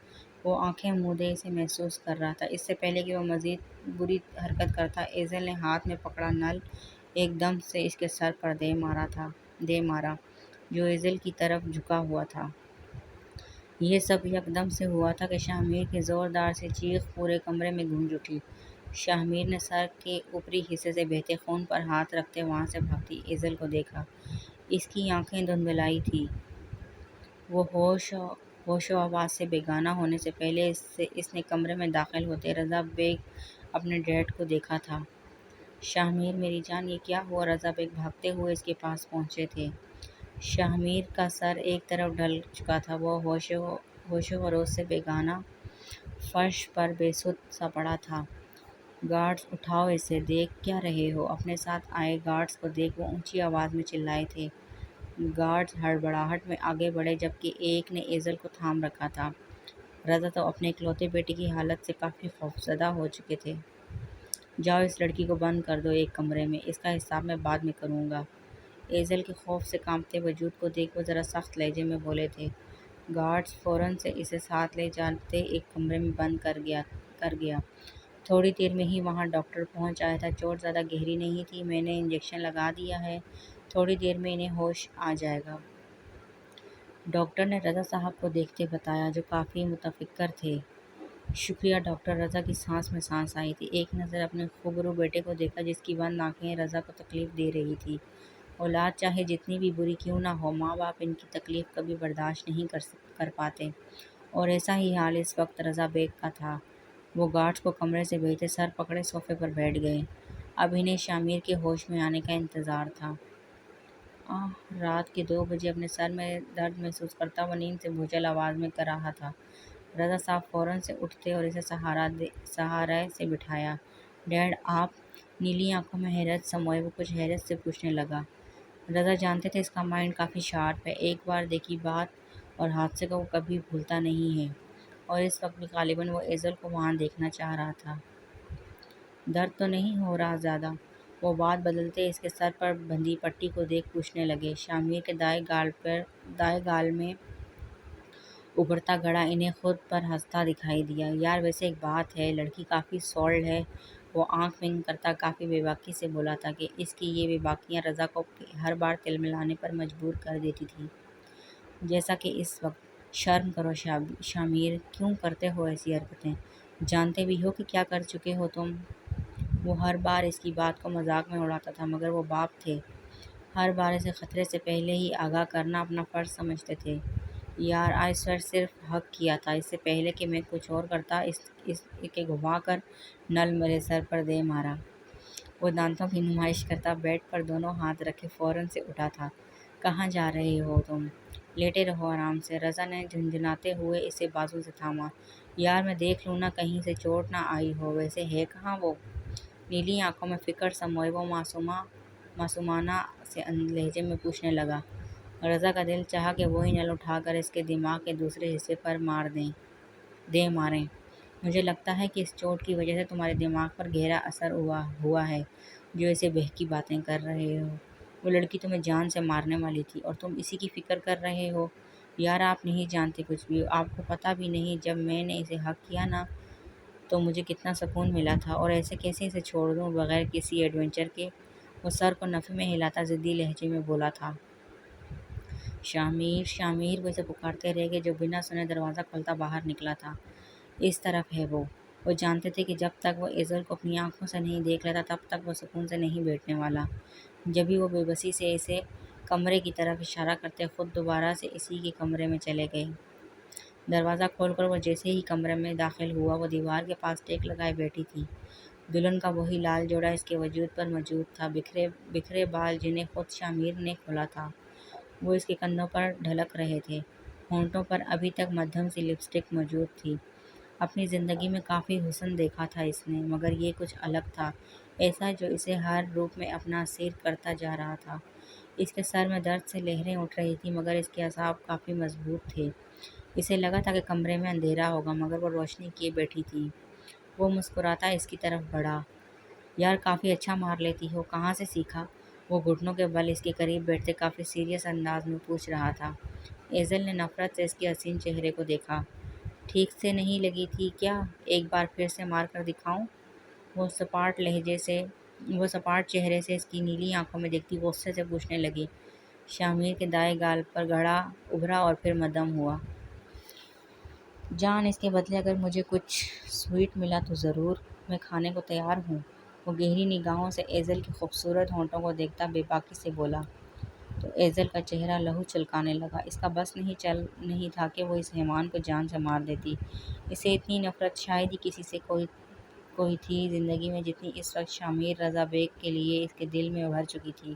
وہ آنکھیں مودے اسے محسوس کر رہا تھا۔ اس سے پہلے کہ وہ مزید بری حرکت کرتا، ایزل نے ہاتھ میں پکڑا نل ایک دم سے اس کے سر پر دے مارا، جو ایزل کی طرف جھکا ہوا تھا۔ یہ سب یکدم سے ہوا تھا کہ شامیر کی زوردار سی چیخ پورے کمرے میں گونج اٹھی۔ شامیر نے سر کے اوپری حصے سے بہتے خون پر ہاتھ رکھتے وہاں سے بھاگتی ایزل کو دیکھا۔ اس کی آنکھیں دھندلائی تھیں۔ وہ ہوش و حواس سے بیگانہ ہونے سے پہلے اس نے کمرے میں داخل ہوتے رضا بیگ اپنے ڈیڈ کو دیکھا تھا۔ شامیر میری جان، یہ کیا ہوا؟ رضا بیگ بھاگتے ہوئے اس کے پاس پہنچے تھے۔ شامیر کا سر ایک طرف ڈھل چکا تھا۔ وہ ہوش و حوص سے بیگانہ فرش پر بے سدھ سا پڑا تھا۔ گارڈز اٹھاؤ اسے، دیکھ کیا رہے ہو؟ اپنے ساتھ آئے گارڈز کو دیکھ، وہ اونچی آواز میں چلائے تھے۔ گارڈز ہڑبڑاہٹ میں آگے بڑھے جبکہ ایک نے ایزل کو تھام رکھا تھا۔ رضا تو اپنے اکلوتے بیٹے کی حالت سے کافی خوفزدہ ہو چکے تھے۔ جاؤ اس لڑکی کو بند کر دو ایک کمرے میں، اس کا حساب میں بعد میں کروں گا۔ ایزل کے خوف سے کانپتے وجود کو دیکھ وہ ذرا سخت لہجے میں بولے تھے۔ گارڈز فوراً سے اسے ساتھ لے جاتے ایک کمرے میں بند کر گیا۔ تھوڑی دیر میں ہی وہاں ڈاکٹر پہنچ آیا تھا۔ چوٹ زیادہ گہری نہیں تھی، میں نے انجیکشن لگا دیا ہے، تھوڑی دیر میں انہیں ہوش آ جائے گا، ڈاکٹر نے رضا صاحب کو دیکھتے بتایا جو کافی متفکر تھے۔ شکریہ ڈاکٹر، رضا کی سانس میں سانس آئی تھی۔ ایک نظر اپنے خوبرو بیٹے کو دیکھا جس کی بند آنکھیں رضا کو تکلیف دے رہی تھی۔ اولاد چاہے جتنی بھی بری کیوں نہ ہو، ماں باپ ان کی تکلیف کبھی برداشت نہیں کر پاتے، اور ایسا ہی حال اس وقت رضا بیگ کا تھا۔ وہ گارڈز کو کمرے سے بھیجتے سر پکڑے صوفے پر بیٹھ گئے۔ اب انہیں شامیر کے ہوش میں آنے کا انتظار تھا۔ رات کے 2 بجے اپنے سر میں درد محسوس کرتا ہوا نیند سے بھوچل آواز میں کر رہا تھا۔ رضا صاحب فوراً سے اٹھتے اور اسے سہارے سے بٹھایا۔ ڈیڈ آپ؟ نیلی آنکھوں میں حیرت سموئے وہ کچھ حیرت سے پوچھنے لگا۔ رضا جانتے تھے اس کا مائنڈ کافی شارپ ہے، ایک بار دیکھی بات اور حادثے کو وہ کبھی بھولتا نہیں ہے، اور اس وقت بھی غالباً وہ ایزل کو وہاں دیکھنا چاہ رہا تھا۔ درد تو نہیں ہو رہا زیادہ؟ وہ بات بدلتے اس کے سر پر بندھی پٹی کو دیکھ پوچھنے لگے۔ شامیر کے دائیں گال میں ابھرتا گڑھا انہیں خود پر ہنستا دکھائی دیا۔ یار ویسے ایک بات ہے، لڑکی کافی سولڈ ہے، وہ آنکھ ونک کرتا کافی بے باکی سے بولا تھا کہ اس کی یہ بے باکیاں رضا کو ہر بار تلملانے پر مجبور کر دیتی تھی، جیسا کہ اس وقت۔ شرم کرو شامیر، کیوں کرتے ہو ایسی حرکتیں؟ جانتے بھی ہو کہ کیا کر چکے ہو تم؟ وہ ہر بار اس کی بات کو مذاق میں اڑاتا تھا، مگر وہ باپ تھے، ہر بار اسے خطرے سے پہلے ہی آگاہ کرنا اپنا فرض سمجھتے تھے۔ یار آئی سویر صرف حق کیا تھا، اس سے پہلے کہ میں کچھ اور کرتا، اس کے گھما کر نل میرے سر پر دے مارا۔ وہ دانتوں کی نمائش کرتا بیڈ پر دونوں ہاتھ رکھے فوراً سے اٹھا تھا۔ کہاں جا رہے ہو تم؟ لیٹے رہو آرام سے، رضا نے جھنجھناتے ہوئے اسے بازو سے تھاما۔ یار میں دیکھ لوں نا کہیں سے چوٹ نہ آئی ہو، ویسے ہے کہاں وہ؟ نیلی آنکھوں میں فکر سموئے وہ معصومانہ سے لہجے میں پوچھنے لگا۔ رضا کا دل چاہا کہ وہی نل اٹھا کر اس کے دماغ کے دوسرے حصے پر ماریں۔ مجھے لگتا ہے کہ اس چوٹ کی وجہ سے تمہارے دماغ پر گہرا اثر ہوا ہے جو ایسے بہکی باتیں کر رہے ہو۔ وہ لڑکی تمہیں جان سے مارنے والی تھی اور تم اسی کی فکر کر رہے ہو۔ یار آپ نہیں جانتے کچھ بھی، آپ کو پتہ بھی نہیں جب میں نے اسے حق کیا نا تو مجھے کتنا سکون ملا تھا، اور ایسے کیسے اسے چھوڑ دوں بغیر کسی ایڈونچر کے؟ وہ سر کو نفی میں ہلاتا ضدی لہجے میں بولا تھا۔ شامیر شامیر وہ اسے پکارتے رہ گئے جو بنا سنے دروازہ کھولتا باہر نکلا تھا۔ اس طرف ہے وہ جانتے تھے کہ جب تک وہ ایزل کو اپنی آنکھوں سے نہیں دیکھ لیتا تب تک وہ سکون سے نہیں بیٹھنے والا۔ جبھی وہ بے بسی سے اسے کمرے کی طرف اشارہ کرتے خود دوبارہ سے اسی کے کمرے میں چلے گئے۔ دروازہ کھول کر وہ جیسے ہی کمرے میں داخل ہوا، وہ دیوار کے پاس ٹیک لگائے بیٹھی تھی۔ دلہن کا وہی لال جوڑا اس کے وجود پر موجود تھا، بکھرے بال جنہیں خود شامیر نے کھولا تھا وہ اس کے کندھوں پر ڈھلک رہے تھے۔ ہونٹوں پر ابھی تک مدھم سی لپسٹک موجود تھی۔ اپنی زندگی میں کافی حسن دیکھا تھا اس نے، مگر یہ کچھ الگ تھا، ایسا جو اسے ہر روپ میں اپنا اسیر کرتا جا رہا تھا۔ اس کے سر میں درد سے لہریں اٹھ رہی تھیں، مگر اس کے اعصاب کافی مضبوط تھے۔ اسے لگا تھا کہ کمرے میں اندھیرا ہوگا، مگر وہ روشنی کیے بیٹھی تھی۔ وہ مسکراتا اس کی طرف بڑھا۔ یار کافی اچھا مار لیتی ہو، کہاں سے سیکھا؟ وہ گھٹنوں کے بل اس کے قریب بیٹھتے کافی سیریس انداز میں پوچھ رہا تھا۔ ایزل نے نفرت سے اس کے حسین چہرے کو دیکھا۔ ٹھیک سے نہیں لگی تھی کیا؟ ایک بار پھر سے مار کر دکھاؤں؟ وہ سپاٹ چہرے سے اس کی نیلی آنکھوں میں دیکھتی غصے سے پوچھنے لگی۔ شامیر کے دائیں گال پر گڑھا ابھرا اور پھر مدھم ہوا۔ جان اس کے بدلے اگر مجھے کچھ سویٹ ملا تو ضرور، میں کھانے کو تیار ہوں۔ وہ گہری نگاہوں سے ایزل کے خوبصورت ہونٹوں کو دیکھتا بے باکی سے بولا۔ تو ایزل کا چہرہ لہو چھلکانے لگا۔ اس کا بس نہیں تھا کہ وہ اس حیوان کو جان سے مار دیتی۔ اسے اتنی نفرت شاید ہی کسی سے کوئی تھی زندگی میں جتنی اس وقت شامیر رضا بیگ کے لیے اس کے دل میں ابھر چکی تھی۔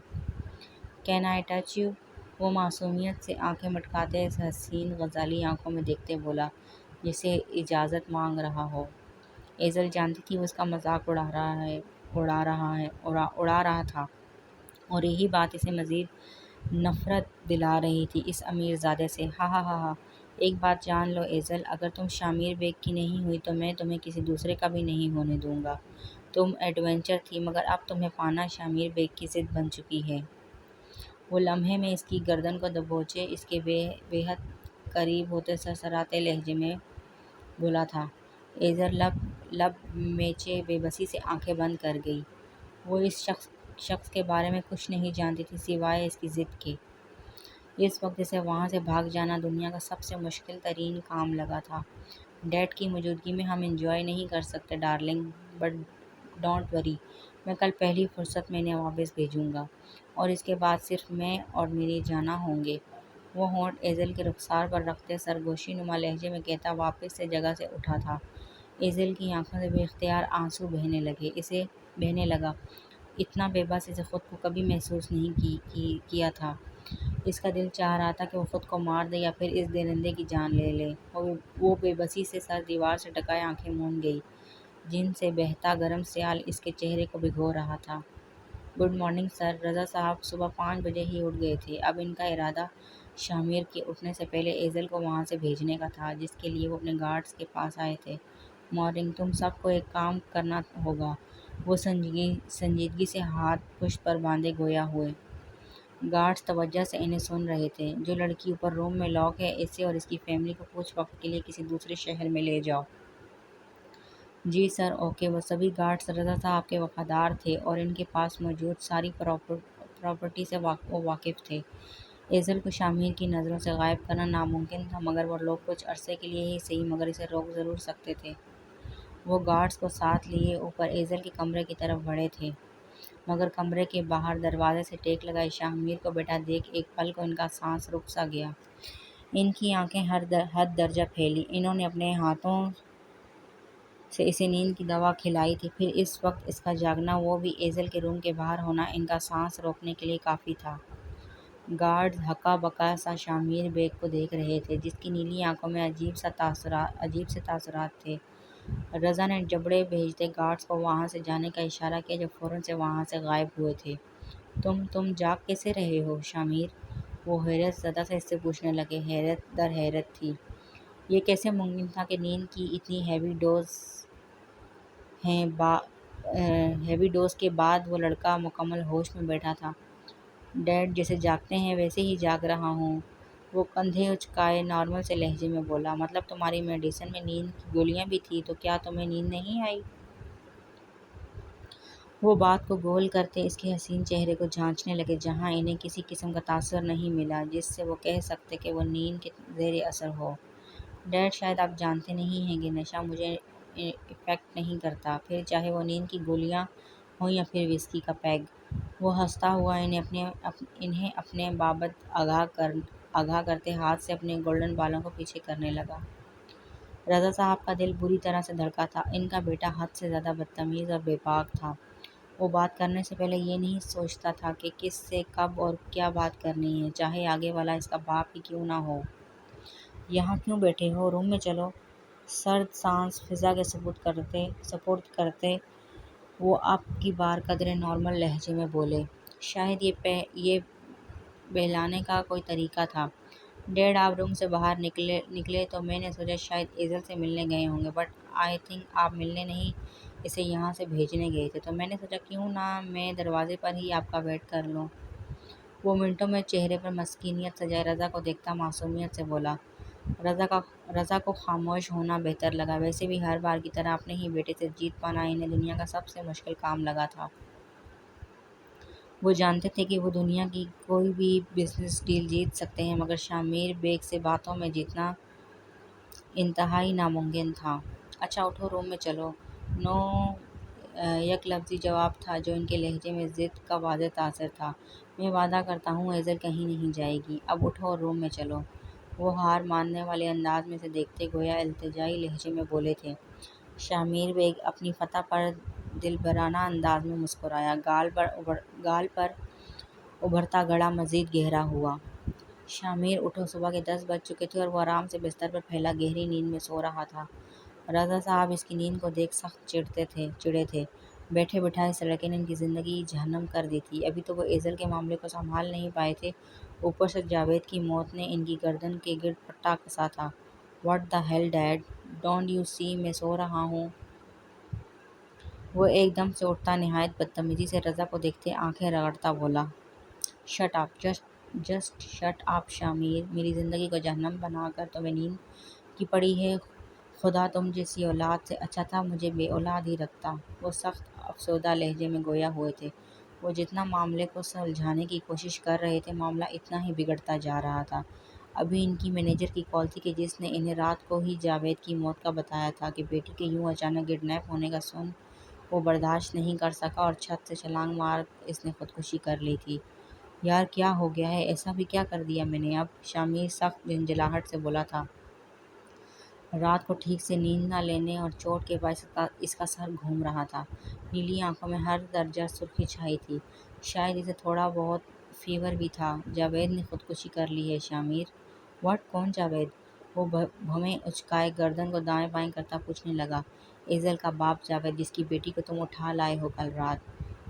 Can I touch you? وہ معصومیت سے آنکھیں مٹکاتے اسے حسین غزالی آنکھوں میں دیکھتے بولا، جسے اجازت مانگ رہا ہو۔ ایزل جانتی تھی وہ اس کا مذاق اڑا رہا تھا، اور یہی بات اسے مزید نفرت دلا رہی تھی اس امیر زادے سے۔ ہا ہا ہا ہا۔ ایک بات جان لو ایزل، اگر تم شامیر بیگ کی نہیں ہوئی تو میں تمہیں کسی دوسرے کا بھی نہیں ہونے دوں گا۔ تم ایڈونچر تھی، مگر اب تمہیں پانا شامیر بیگ کی ضد بن چکی ہے۔ وہ لمحے میں اس کی گردن کو دبوچے اس کے بے حد قریب ہوتے سرسراتے لہجے میں بولا تھا۔ ایزل لب میچے بے بسی سے آنکھیں بند کر گئی۔ وہ اس شخص کے بارے میں کچھ نہیں جانتی تھی سوائے اس کی ضد کے۔ اس وقت اسے وہاں سے بھاگ جانا دنیا کا سب سے مشکل ترین کام لگا تھا۔ ڈیڈ کی موجودگی میں ہم انجوائے نہیں کر سکتے ڈارلنگ، بٹ ڈونٹ وری، میں کل پہلی فرصت میں انہیں واپس بھیجوں گا، اور اس کے بعد صرف میں اور میری جانا ہوں گے۔ وہ ہونٹ ایزل کے رخسار پر رکھتے سرگوشی نما لہجے میں کہتا واپس سے جگہ سے اٹھا تھا۔ ایزل کی آنکھوں سے بے اختیار آنسو بہنے لگا۔ اتنا بے بس اسے خود کو کبھی محسوس نہیں کیا تھا۔ اس کا دل چاہ رہا تھا کہ وہ خود کو مار دے یا پھر اس درندے کی جان لے لے۔ وہ بے بسی سے سر دیوار سے ٹکائے آنکھیں مون گئی، جن سے بہتا گرم سیال اس کے چہرے کو بھگو رہا تھا۔ Good morning sir. رضا صاحب صبح 5 بجے ہی اٹھ گئے تھے۔ اب ان کا ارادہ شامیر کے اٹھنے سے پہلے ایزل کو وہاں سے بھیجنے کا تھا جس کے لیے وہ اپنے گارڈز کے پاس آئے تھے۔ مارننگ، تم سب کو ایک کام کرنا ہوگا۔ وہ سنجیدگی سے ہاتھ پشت پر باندھے گویا ہوئے۔ گارڈز توجہ سے انہیں سن رہے تھے۔ جو لڑکی اوپر روم میں لاک ہے، اسے اور اس کی فیملی کو کچھ وقت کے لیے کسی دوسرے شہر میں لے جاؤ۔ جی سر، اوکے۔ وہ سبھی گارڈز رضا صاحب کے وفادار تھے اور ان کے پاس موجود ساری پراپرٹی سے وہ واقف تھے۔ ایزل کو شامیر کی نظروں سے غائب کرنا ناممکن تھا، مگر وہ لوگ کچھ عرصے کے لیے ہی صحیح مگر اسے روک ضرور سکتے تھے۔ وہ گارڈز کو ساتھ لیے اوپر ایزل کے کمرے کی طرف بڑھے تھے، مگر کمرے کے باہر دروازے سے ٹیک لگائے شامیر کو بیٹھا دیکھ ایک پل کو ان کا سانس رک سا گیا۔ ان کی آنکھیں حد درجہ پھیلی۔ انہوں نے اپنے ہاتھوں سے اسے نیند کی دوا کھلائی تھی، پھر اس وقت اس کا جاگنا، وہ بھی ایزل کے روم کے باہر ہونا، ان کا سانس روکنے کے لیے کافی تھا۔ گارڈز ہکا بکا سا شامیر بیگ کو دیکھ رہے تھے، جس کی نیلی آنکھوں میں عجیب سے تاثرات تھے۔ رضا نے جبڑے بھیجتے گارڈز کو وہاں سے جانے کا اشارہ کیا جو فوراً سے وہاں سے غائب ہوئے تھے۔ تم جاگ کیسے رہے ہو شامیر؟ وہ حیرت زدہ سے اس سے پوچھنے لگے۔ حیرت در حیرت تھی۔ یہ کیسے ممکن تھا کہ نیند کی اتنی ہیوی ڈوز کے بعد وہ لڑکا مکمل ہوش میں بیٹھا تھا۔ ڈیڈ جیسے جاگتے ہیں ویسے ہی جاگ رہا ہوں، وہ کندھے اچکائے نارمل سے لہجے میں بولا۔ مطلب تمہاری میڈیسن میں نیند کی گولیاں بھی تھیں، تو کیا تمہیں نیند نہیں آئی؟ وہ بات کو گول کرتے اس کے حسین چہرے کو جانچنے لگے جہاں انہیں کسی قسم کا تاثر نہیں ملا جس سے وہ کہہ سکتے کہ وہ نیند کے زیر اثر ہو۔ ڈیڈ، شاید آپ جانتے نہیں ہیں کہ نشہ مجھے افیکٹ نہیں کرتا، پھر چاہے وہ نیند کی گولیاں ہوں یا پھر وسکی کا پیگ۔ وہ ہنستا ہوا انہیں اپنے بابت آگاہ کرتے ہاتھ سے اپنے گولڈن بالوں کو پیچھے کرنے لگا۔ رضا صاحب کا دل بری طرح سے دھڑکا تھا۔ ان کا بیٹا حد سے زیادہ بدتمیز اور بے باک تھا۔ وہ بات کرنے سے پہلے یہ نہیں سوچتا تھا کہ کس سے کب اور کیا بات کرنی ہے، چاہے آگے والا اس کا باپ ہی کیوں نہ ہو۔ یہاں کیوں بیٹھے ہو؟ روم میں چلو۔ سرد سانس فضا کے سپرد کرتے وہ اب کی بار قدرے نارمل لہجے میں بولے۔ شاید یہ بہلانے کا کوئی طریقہ تھا۔ ڈیڈ، آپ روم سے باہر نکلے تو میں نے سوچا شاید ایزل سے ملنے گئے ہوں گے، بٹ آئی تھنک آپ ملنے نہیں، اسے یہاں سے بھیجنے گئے تھے، تو میں نے سوچا کیوں نہ میں دروازے پر ہی آپ کا ویٹ کر لوں۔ وہ منٹوں میں چہرے پر مسکینیت سجائے رضا کو دیکھتا معصومیت سے بولا۔ رضا کو خاموش ہونا بہتر لگا، ویسے بھی ہر بار کی طرح اپنے ہی بیٹے سے جیت پانا انہیں دنیا کا سب سے مشکل کام لگا تھا۔ وہ جانتے تھے کہ وہ دنیا کی کوئی بھی بزنس ڈیل جیت سکتے ہیں، مگر شامیر بیگ سے باتوں میں جیتنا انتہائی ناممکن تھا۔ اچھا اٹھو، روم میں چلو۔ نو یک لفظی جواب تھا جو ان کے لہجے میں ضد کا واضح تاثر تھا۔ میں وعدہ کرتا ہوں ایزل کہیں نہیں جائے گی۔ اب اٹھو اور روم میں چلو۔ وہ ہار ماننے والے انداز میں سے دیکھتے گویا التجائی لہجے میں بولے تھے۔ شامیر بیگ اپنی فتح پر دلبرانہ انداز میں مسکرایا، گال پر ابھرتا گڑا مزید گہرا ہوا۔ شامیر اٹھو، صبح کے 10 بج چکے تھے اور وہ آرام سے بستر پر پھیلا گہری نیند میں سو رہا تھا۔ رضا صاحب اس کی نیند کو دیکھ سخت چڑے تھے۔ بیٹھے بٹھائے اس لڑکے نے ان کی زندگی جہنم کر دی تھی۔ ابھی تو وہ ایزل کے معاملے کو سنبھال نہیں پائے تھے، اوپر سے جاوید کی موت نے ان کی گردن کے گرد پٹا کسا تھا۔ "What the hell dad, don't you see میں سو رہا ہوں؟" وہ ایک دم سے اٹھتا، نہایت بدتمیزی سے رضا کو دیکھتے آنکھیں رگڑتا بولا، "shut up, just shut up شامر، میری زندگی کو جہنم بنا کر تمہیں نیند کی پڑی ہے۔ خدا تم جیسی اولاد سے اچھا تھا مجھے بے اولاد ہی رکھتا۔" وہ سخت افسردہ لہجے میں گویا ہوئے تھے۔ وہ جتنا معاملے کو سلجھانے کی کوشش کر رہے تھے، معاملہ اتنا ہی بگڑتا جا رہا تھا۔ ابھی ان کی مینیجر کی کال تھی کہ جس نے انہیں رات کو ہی جاوید کی موت کا بتایا تھا کہ بیٹی کے یوں اچانک کڈنیپ ہونے کا سن وہ برداشت نہیں کر سکا اور چھت سے چھلانگ مار اس نے خودکشی کر لی تھی۔ "یار کیا ہو گیا ہے، ایسا بھی کیا کر دیا میں نے اب؟" شامر سخت جھنجھلاہٹ سے بولا تھا۔ رات کو ٹھیک سے نیند نہ لینے اور چوٹ کے باعث اس کا سر گھوم رہا تھا۔ نیلی آنکھوں میں ہر درجہ سرخی چھائی تھی، شاید اسے تھوڑا بہت فیور بھی تھا۔ "جاوید نے خودکشی کر لی ہے شامر۔" "واٹ، کون جاوید؟" وہ بھویں اچکائے گردن کو دائیں بائیں کرتا پوچھنے لگا۔ "ایزل کا باپ جاوید، جس کی بیٹی کو تم اٹھا لائے ہو کل رات۔"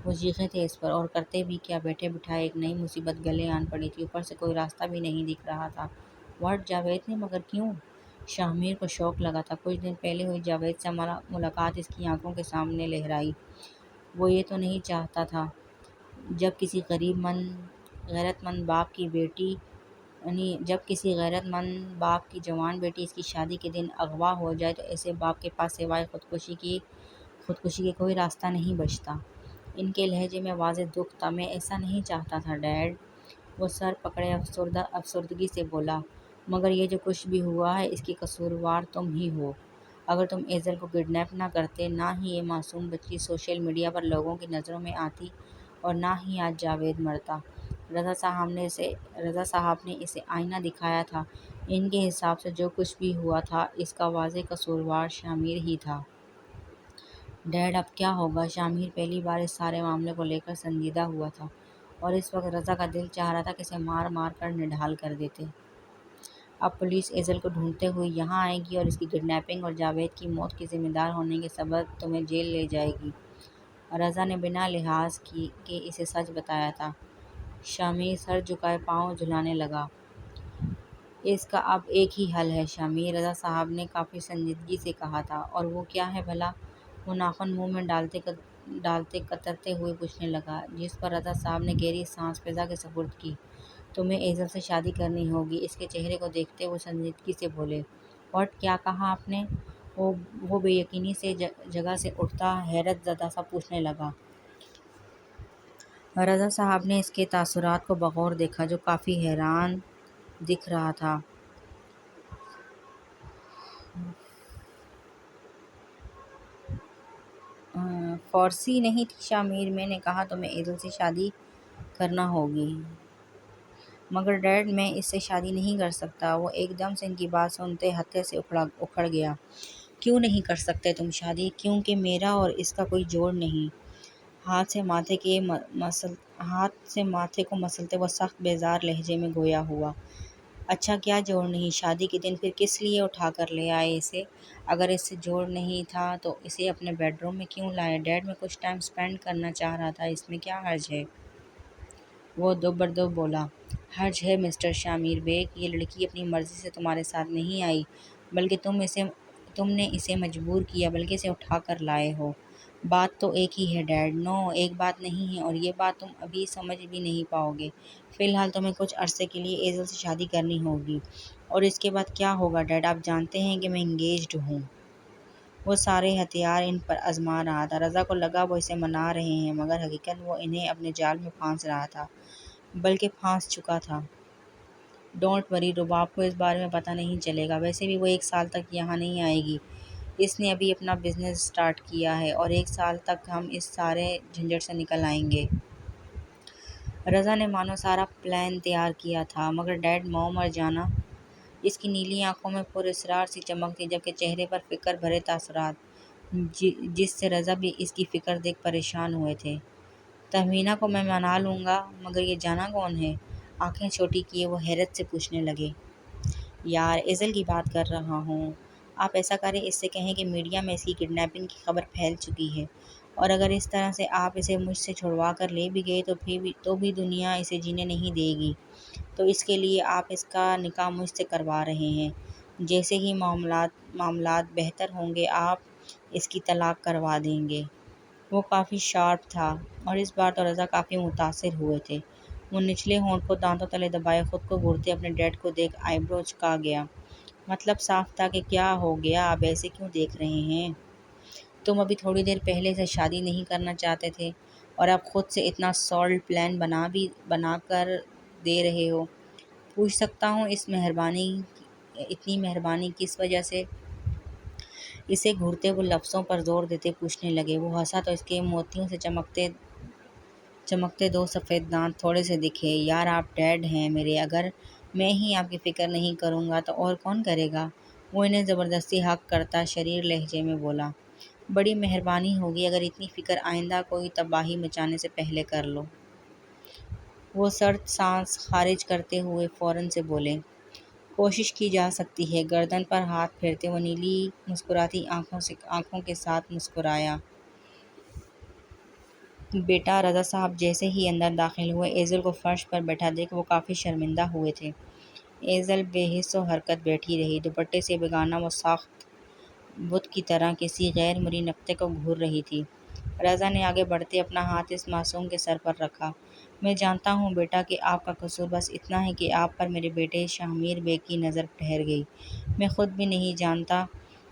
وہ چیخے تھے اس پر، اور کرتے بھی کیا، بیٹھے بٹھائے ایک نئی مصیبت گلے آن پڑی تھی، اوپر سے کوئی راستہ بھی نہیں دکھ رہا تھا۔ "واٹ، جاوید نے، مگر کیوں؟" شامر کو شوق لگا تھا۔ کچھ دن پہلے ہوئی جاوید سے ملاقات اس کی آنکھوں کے سامنے لہرائی۔ وہ یہ تو نہیں چاہتا تھا جب کسی غیرت مند باپ کی جوان بیٹی اس کی شادی کے دن اغوا ہو جائے تو ایسے باپ کے پاس سوائے خودکشی کے کوئی راستہ نہیں بچتا۔ ان کے لہجے میں واضح دکھ تھا۔ "میں ایسا نہیں چاہتا تھا ڈیڈ۔" وہ سر پکڑے افسردگی سے بولا، "مگر یہ جو کچھ بھی ہوا ہے اس کی قصوروار تم ہی ہو۔ اگر تم ایزل کو کڈنیپ نہ کرتے، نہ ہی یہ معصوم بچی سوشل میڈیا پر لوگوں کی نظروں میں آتی اور نہ ہی آج جاوید مرتا۔" رضا صاحب نے اسے آئینہ دکھایا تھا۔ ان کے حساب سے جو کچھ بھی ہوا تھا اس کا واضح قصوروار شامر ہی تھا۔ "ڈیڈ اب کیا ہوگا؟" شامر پہلی بار اس سارے معاملے کو لے کر سنجیدہ ہوا تھا، اور اس وقت رضا کا دل چاہ رہا تھا کہ اسے مار مار کر نڈھال کر دیتے۔ "اب پولیس ایزل کو ڈھونڈتے ہوئے یہاں آئے گی اور اس کی کڈنیپنگ اور جاوید کی موت کے ذمہ دار ہونے کے سبب تمہیں جیل لے جائے گی۔" رضا نے بنا لحاظ کے اسے سچ بتایا تھا۔ شامر سر جھکائے پاؤں جھلانے لگا۔ "اس کا اب ایک ہی حل ہے شامر", رضا صاحب نے کافی سنجیدگی سے کہا تھا۔ "اور وہ کیا ہے بھلا؟" وہ ناخن منہ میں ڈالتے کترتے ہوئے پوچھنے لگا، جس پر رضا صاحب نے گہری سانس فضا کے سپرد کی۔ "تمہیں ایزل سے شادی کرنی ہوگی۔" اس کے چہرے کو دیکھتے وہ سنجیدگی سے بولے۔ "واٹ، کیا کہا آپ نے؟" وہ بے یقینی سے جگہ سے اٹھتا حیرت زدہ سا پوچھنے لگا۔ رضا صاحب نے اس کے تاثرات کو بغور دیکھا، جو کافی حیران دکھ رہا تھا۔ "فارسی نہیں تھی شامر، میں نے کہا تمہیں ایزل سے شادی کرنا ہوگی۔" "مگر ڈیڈ، میں اس سے شادی نہیں کر سکتا۔" وہ ایک دم سے ان کی بات سنتے ہتھے سے اکھڑ گیا۔ "کیوں نہیں کر سکتے تم شادی؟" "کیونکہ میرا اور اس کا کوئی جوڑ نہیں۔" ہاتھ سے ماتھے کو مسلتے وہ سخت بیزار لہجے میں گویا ہوا۔ "اچھا، کیا جوڑ نہیں؟ شادی کے دن پھر کس لیے اٹھا کر لے آئے اسے؟ اگر اس سے جوڑ نہیں تھا تو اسے اپنے بیڈ روم میں کیوں لائے؟" "ڈیڈ، میں کچھ ٹائم سپینڈ کرنا چاہ رہا تھا، اس میں کیا حرج ہے؟" وہ دو بولا۔ "حرج ہے مسٹر شامر بیگ، یہ لڑکی اپنی مرضی سے تمہارے ساتھ نہیں آئی، بلکہ تم نے اسے مجبور کیا، بلکہ اسے اٹھا کر لائے ہو۔ بات تو ایک ہی ہے ڈیڈ۔" "نو، ایک بات نہیں ہے، اور یہ بات تم ابھی سمجھ بھی نہیں پاؤ گے۔ فی الحال تمہیں کچھ عرصے کے لیے ایزل سے شادی کرنی ہوگی، اور اس کے بعد کیا ہوگا ڈیڈ، آپ جانتے ہیں کہ میں انگیجڈ ہوں۔" وہ سارے ہتھیار ان پر آزما رہا تھا۔ رضا کو لگا وہ اسے منا رہے ہیں، مگر حقیقت وہ انہیں اپنے جال میں پھانس رہا تھا، بلکہ پھانس چکا تھا۔ "ڈونٹ وری رباب کو اس بارے میں پتہ نہیں چلے گا، ویسے بھی وہ 1 سال تک یہاں نہیں آئے گی۔ اس نے ابھی اپنا بزنس سٹارٹ کیا ہے، اور 1 سال تک ہم اس سارے جھنجٹ سے نکل آئیں گے۔" رضا نے مانو سارا پلان تیار کیا تھا۔ "مگر ڈیڈ، موم اور جانا۔" اس کی نیلی آنکھوں میں پراسرار سی چمک تھی، جبکہ چہرے پر فکر بھرے تاثرات، جس سے رضا بھی اس کی فکر دیکھ پریشان ہوئے تھے۔ "تہمینہ کو میں منا لوں گا، مگر یہ جانا کون ہے؟" آنکھیں چھوٹی کیے وہ حیرت سے پوچھنے لگے۔ "یار، ایزل کی بات کر رہا ہوں۔" آپ ایسا کریں، اس سے کہیں کہ میڈیا میں اس کی کڈنیپنگ کی خبر پھیل چکی ہے، اور اگر اس طرح سے آپ اسے مجھ سے چھڑوا کر لے بھی گئے تو بھی دنیا اسے جینے نہیں دے گی، تو اس کے لیے آپ اس کا نکاح مجھ سے کروا رہے ہیں۔ جیسے ہی معاملات بہتر ہوں گے آپ اس کی طلاق کروا دیں گے۔ وہ کافی شارپ تھا، اور اس بار تو رضا کافی متاثر ہوئے تھے۔ وہ نچلے ہونٹ کو دانتوں تلے دبائے خود کو گھورتے اپنے ڈیڈ کو دیکھ آئی برو چکا گیا۔ مطلب صاف تھا کہ کیا ہو گیا، آپ ایسے کیوں دیکھ رہے ہیں؟ تم ابھی تھوڑی دیر پہلے سے شادی نہیں کرنا چاہتے تھے، اور اب خود سے اتنا سالڈ پلان بنا کر دے رہے ہو۔ پوچھ سکتا ہوں اتنی مہربانی کس وجہ سے؟ اسے گھورتے وہ لفظوں پر زور دیتے پوچھنے لگے۔ وہ ہنسا تو اس کے موتیوں سے چمکتے دو سفید دانت تھوڑے سے دکھے۔ یار آپ ڈیڈ ہیں میرے، اگر میں ہی آپ کی فکر نہیں کروں گا تو اور کون کرے گا؟ وہ انہیں زبردستی حق کرتا شریر لہجے میں بولا۔ بڑی مہربانی ہوگی اگر اتنی فکر آئندہ کوئی تباہی مچانے سے پہلے کر لو۔ وہ سرد سانس خارج کرتے ہوئے فوراً سے بولے۔ کوشش کی جا سکتی ہے۔ گردن پر ہاتھ پھیرتے وہ نیلی مسکراتی آنکھوں کے ساتھ مسکرایا۔ بیٹا، رضا صاحب جیسے ہی اندر داخل ہوئے ایزل کو فرش پر بیٹھا دیکھ وہ کافی شرمندہ ہوئے تھے۔ ایزل بے حس و حرکت بیٹھی رہی، دوپٹے سے بگانا وہ ساخت بت کی طرح کسی غیر مرئی نقطے کو گھور رہی تھی۔ رضا نے آگے بڑھتے اپنا ہاتھ اس معصوم کے سر پر رکھا۔ میں جانتا ہوں بیٹا کہ آپ کا قصور بس اتنا ہے کہ آپ پر میرے بیٹے شاہمیر بے کی نظر ٹھہر گئی۔ میں خود بھی نہیں جانتا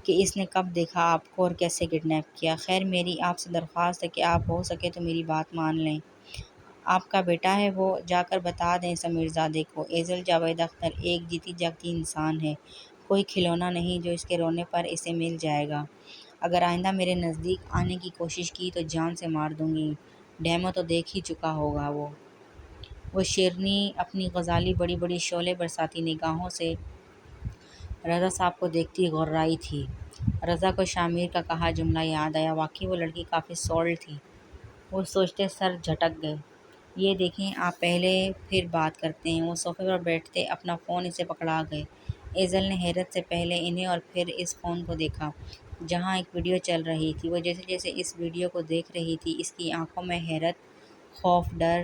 کہ اس نے کب دیکھا آپ کو اور کیسے کڈنیپ کیا۔ خیر میری آپ سے درخواست ہے کہ آپ ہو سکے تو میری بات مان لیں۔ آپ کا بیٹا ہے وہ، جا کر بتا دیں سب مرزادے کو۔ ایزل جاوید اختر ایک جیتی جاگتی انسان ہے، کوئی کھلونا نہیں جو اس کے رونے پر اسے مل جائے گا۔ اگر آئندہ میرے نزدیک آنے کی کوشش کی تو جان سے مار دوں گی۔ ڈیمو تو دیکھ ہی چکا ہوگا وہ۔ وہ شیرنی اپنی غزالی بڑی بڑی شعلے برساتی نگاہوں سے رضا صاحب کو دیکھتی غرائی تھی۔ رضا کو شاہمیر کا کہا جملہ یاد آیا۔ واقعی وہ لڑکی کافی سولڈ تھی۔ وہ سوچتے سر جھٹک گئے۔ یہ دیکھیں آپ پہلے پھر بات کرتے ہیں۔ وہ صوفے پر بیٹھتے اپنا فون اسے پکڑا گئے۔ ایزل نے حیرت سے پہلے انہیں اور پھر اس فون کو دیکھا جہاں ایک ویڈیو چل رہی تھی۔ وہ جیسے جیسے اس ویڈیو کو دیکھ رہی تھی اس کی آنکھوں میں حیرت، خوف، ڈر،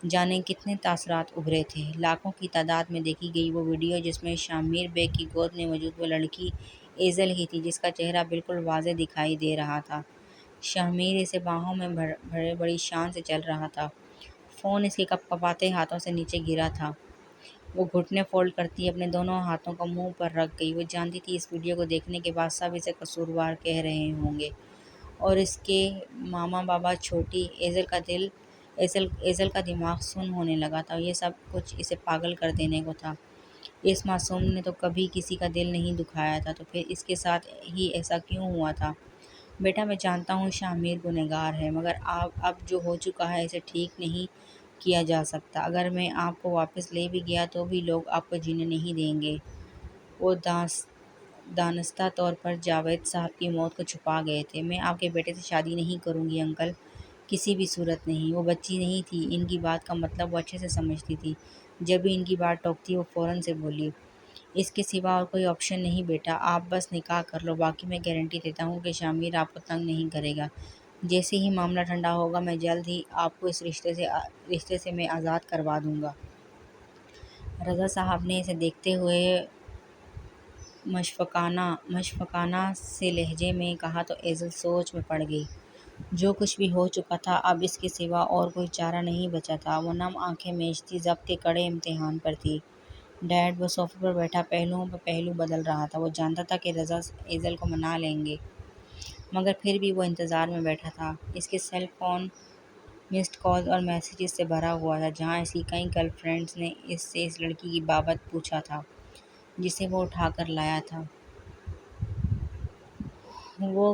جانے کتنے تاثرات ابھرے تھے۔ لاکھوں کی تعداد میں دیکھی گئی وہ ویڈیو جس میں شاہمیر بیگ کی گود میں موجود وہ لڑکی ایزل ہی تھی جس کا چہرہ بالکل واضح دکھائی دے رہا تھا۔ شاہمیر اسے باہوں میں بھرے بڑی شان سے چل رہا تھا۔ فون اس کے کپکپاتے ہاتھوں سے نیچے گرا تھا۔ وہ گھٹنے فولڈ کرتی اپنے دونوں ہاتھوں کو منہ پر رکھ گئی۔ وہ جانتی تھی اس ویڈیو کو دیکھنے کے بعد سب اسے قصوروار کہہ رہے ہوں گے، اور اس کے ماما بابا چھوٹی ایزل کا دماغ سن ہونے لگا تھا۔ یہ سب کچھ اسے پاگل کر دینے کو تھا۔ اس معصوم نے تو کبھی کسی کا دل نہیں دکھایا تھا، تو پھر اس کے ساتھ ہی ایسا کیوں ہوا تھا؟ بیٹا میں جانتا ہوں شاہمیر گنہگار ہے، مگر اب جو ہو چکا ہے اسے ٹھیک نہیں کیا جا سکتا۔ اگر میں آپ کو واپس لے بھی گیا تو بھی لوگ آپ کو جینے نہیں دیں گے۔ وہ دانستہ طور پر جاوید صاحب کی موت کو چھپا گئے تھے۔ میں آپ کے بیٹے سے شادی نہیں کروں گی انکل، کسی بھی صورت نہیں۔ وہ بچی نہیں تھی، ان کی بات کا مطلب وہ اچھے سے سمجھتی تھی۔ جب بھی ان کی بات ٹوکتی وہ فوراً سے بولی، اس کے سوا اور کوئی آپشن نہیں بیٹا، آپ بس نکاح کر لو، باقی میں گارنٹی دیتا ہوں کہ شاہمیر آپ کو تنگ نہیں کرے گا۔ جیسے ہی معاملہ ٹھنڈا ہوگا میں جلد ہی آپ کو اس رشتے سے میں آزاد کروا دوں گا۔ رضا صاحب نے اسے دیکھتے ہوئے مشفقانہ سے لہجے میں کہا تو ایزل سوچ میں پڑ گئی۔ جو کچھ بھی ہو چکا تھا اب اس کے سوا اور کوئی چارہ نہیں بچا تھا۔ وہ نم آنکھیں میچتی ضبط کے کڑے امتحان پر تھی۔ ڈیڈ، وہ صوفے پر بیٹھا پہلوؤں پر پہلو بدل رہا تھا۔ وہ جانتا تھا کہ رضا ایزل کو منا لیں گے، مگر پھر بھی وہ انتظار میں بیٹھا تھا۔ اس کے سیل فون مسڈ کالز اور میسیجز سے بھرا ہوا تھا، جہاں اس کی کئی گرل فرینڈز نے اس سے اس لڑکی کی بابت پوچھا تھا جسے وہ اٹھا کر لایا تھا۔ وہ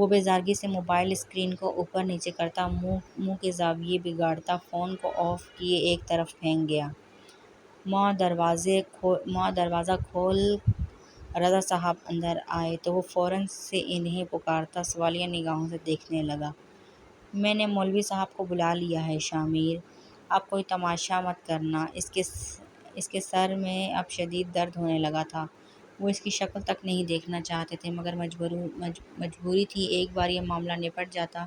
بیزارگی سے موبائل اسکرین کو اوپر نیچے کرتا، منہ کے زاویے بگاڑتا فون کو آف کیے ایک طرف پھینک گیا۔ ماں دروازہ کھول رضا صاحب اندر آئے تو وہ فوراً سے انہیں پکارتا سوالیہ نگاہوں سے دیکھنے لگا۔ میں نے مولوی صاحب کو بلا لیا ہے شامیر، اب کوئی تماشا مت کرنا۔ اس کے سر میں اب شدید درد ہونے لگا تھا۔ وہ اس کی شکل تک نہیں دیکھنا چاہتے تھے مگر مجبوری تھی، ایک بار یہ معاملہ نپٹ جاتا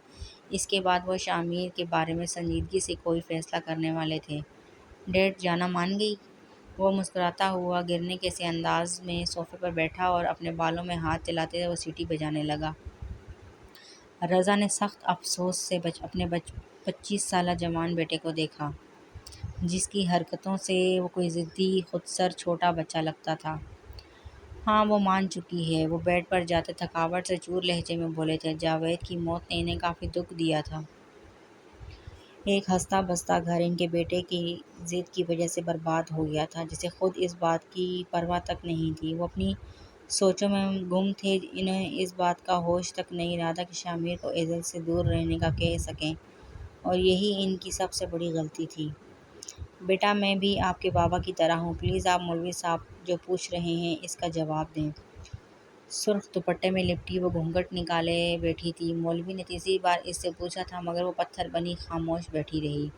اس کے بعد وہ شامیر کے بارے میں سنجیدگی سے کوئی فیصلہ کرنے والے تھے۔ ڈیڈ جانا مان گئی؟ وہ مسکراتا ہوا گرنے کے سے انداز میں صوفے پر بیٹھا اور اپنے بالوں میں ہاتھ چلاتے وہ سیٹی بجانے لگا۔ رضا نے سخت افسوس سے اپنے 25 سالہ جوان بیٹے کو دیکھا، جس کی حرکتوں سے وہ کوئی ضدی خودسر چھوٹا بچہ لگتا تھا۔ ہاں وہ مان چکی ہے، وہ بیڈ پر جاتے تھکاوٹ سے چور لہجے میں بولے تھے۔ جاوید کی موت نے انہیں کافی دکھ دیا تھا۔ ایک ہنستا بستا گھر ان کے بیٹے کی ضد کی وجہ سے برباد ہو گیا تھا، جسے خود اس بات کی پرواہ تک نہیں تھی۔ وہ اپنی سوچوں میں گم تھے، انہیں اس بات کا ہوش تک نہیں رہا تھا کہ شامر کو ایزل سے دور رہنے کا کہہ سکیں، اور یہی ان کی سب سے بڑی غلطی تھی۔ بیٹا میں بھی آپ کے بابا کی طرح ہوں، پلیز آپ مولوی صاحب جو پوچھ رہے ہیں اس کا جواب دیں۔ سرخ دوپٹے میں لپٹی وہ گھونگھٹ نکالے بیٹھی تھی۔ مولوی نے تیسری بار اس سے پوچھا تھا مگر وہ پتھر بنی خاموش بیٹھی رہی۔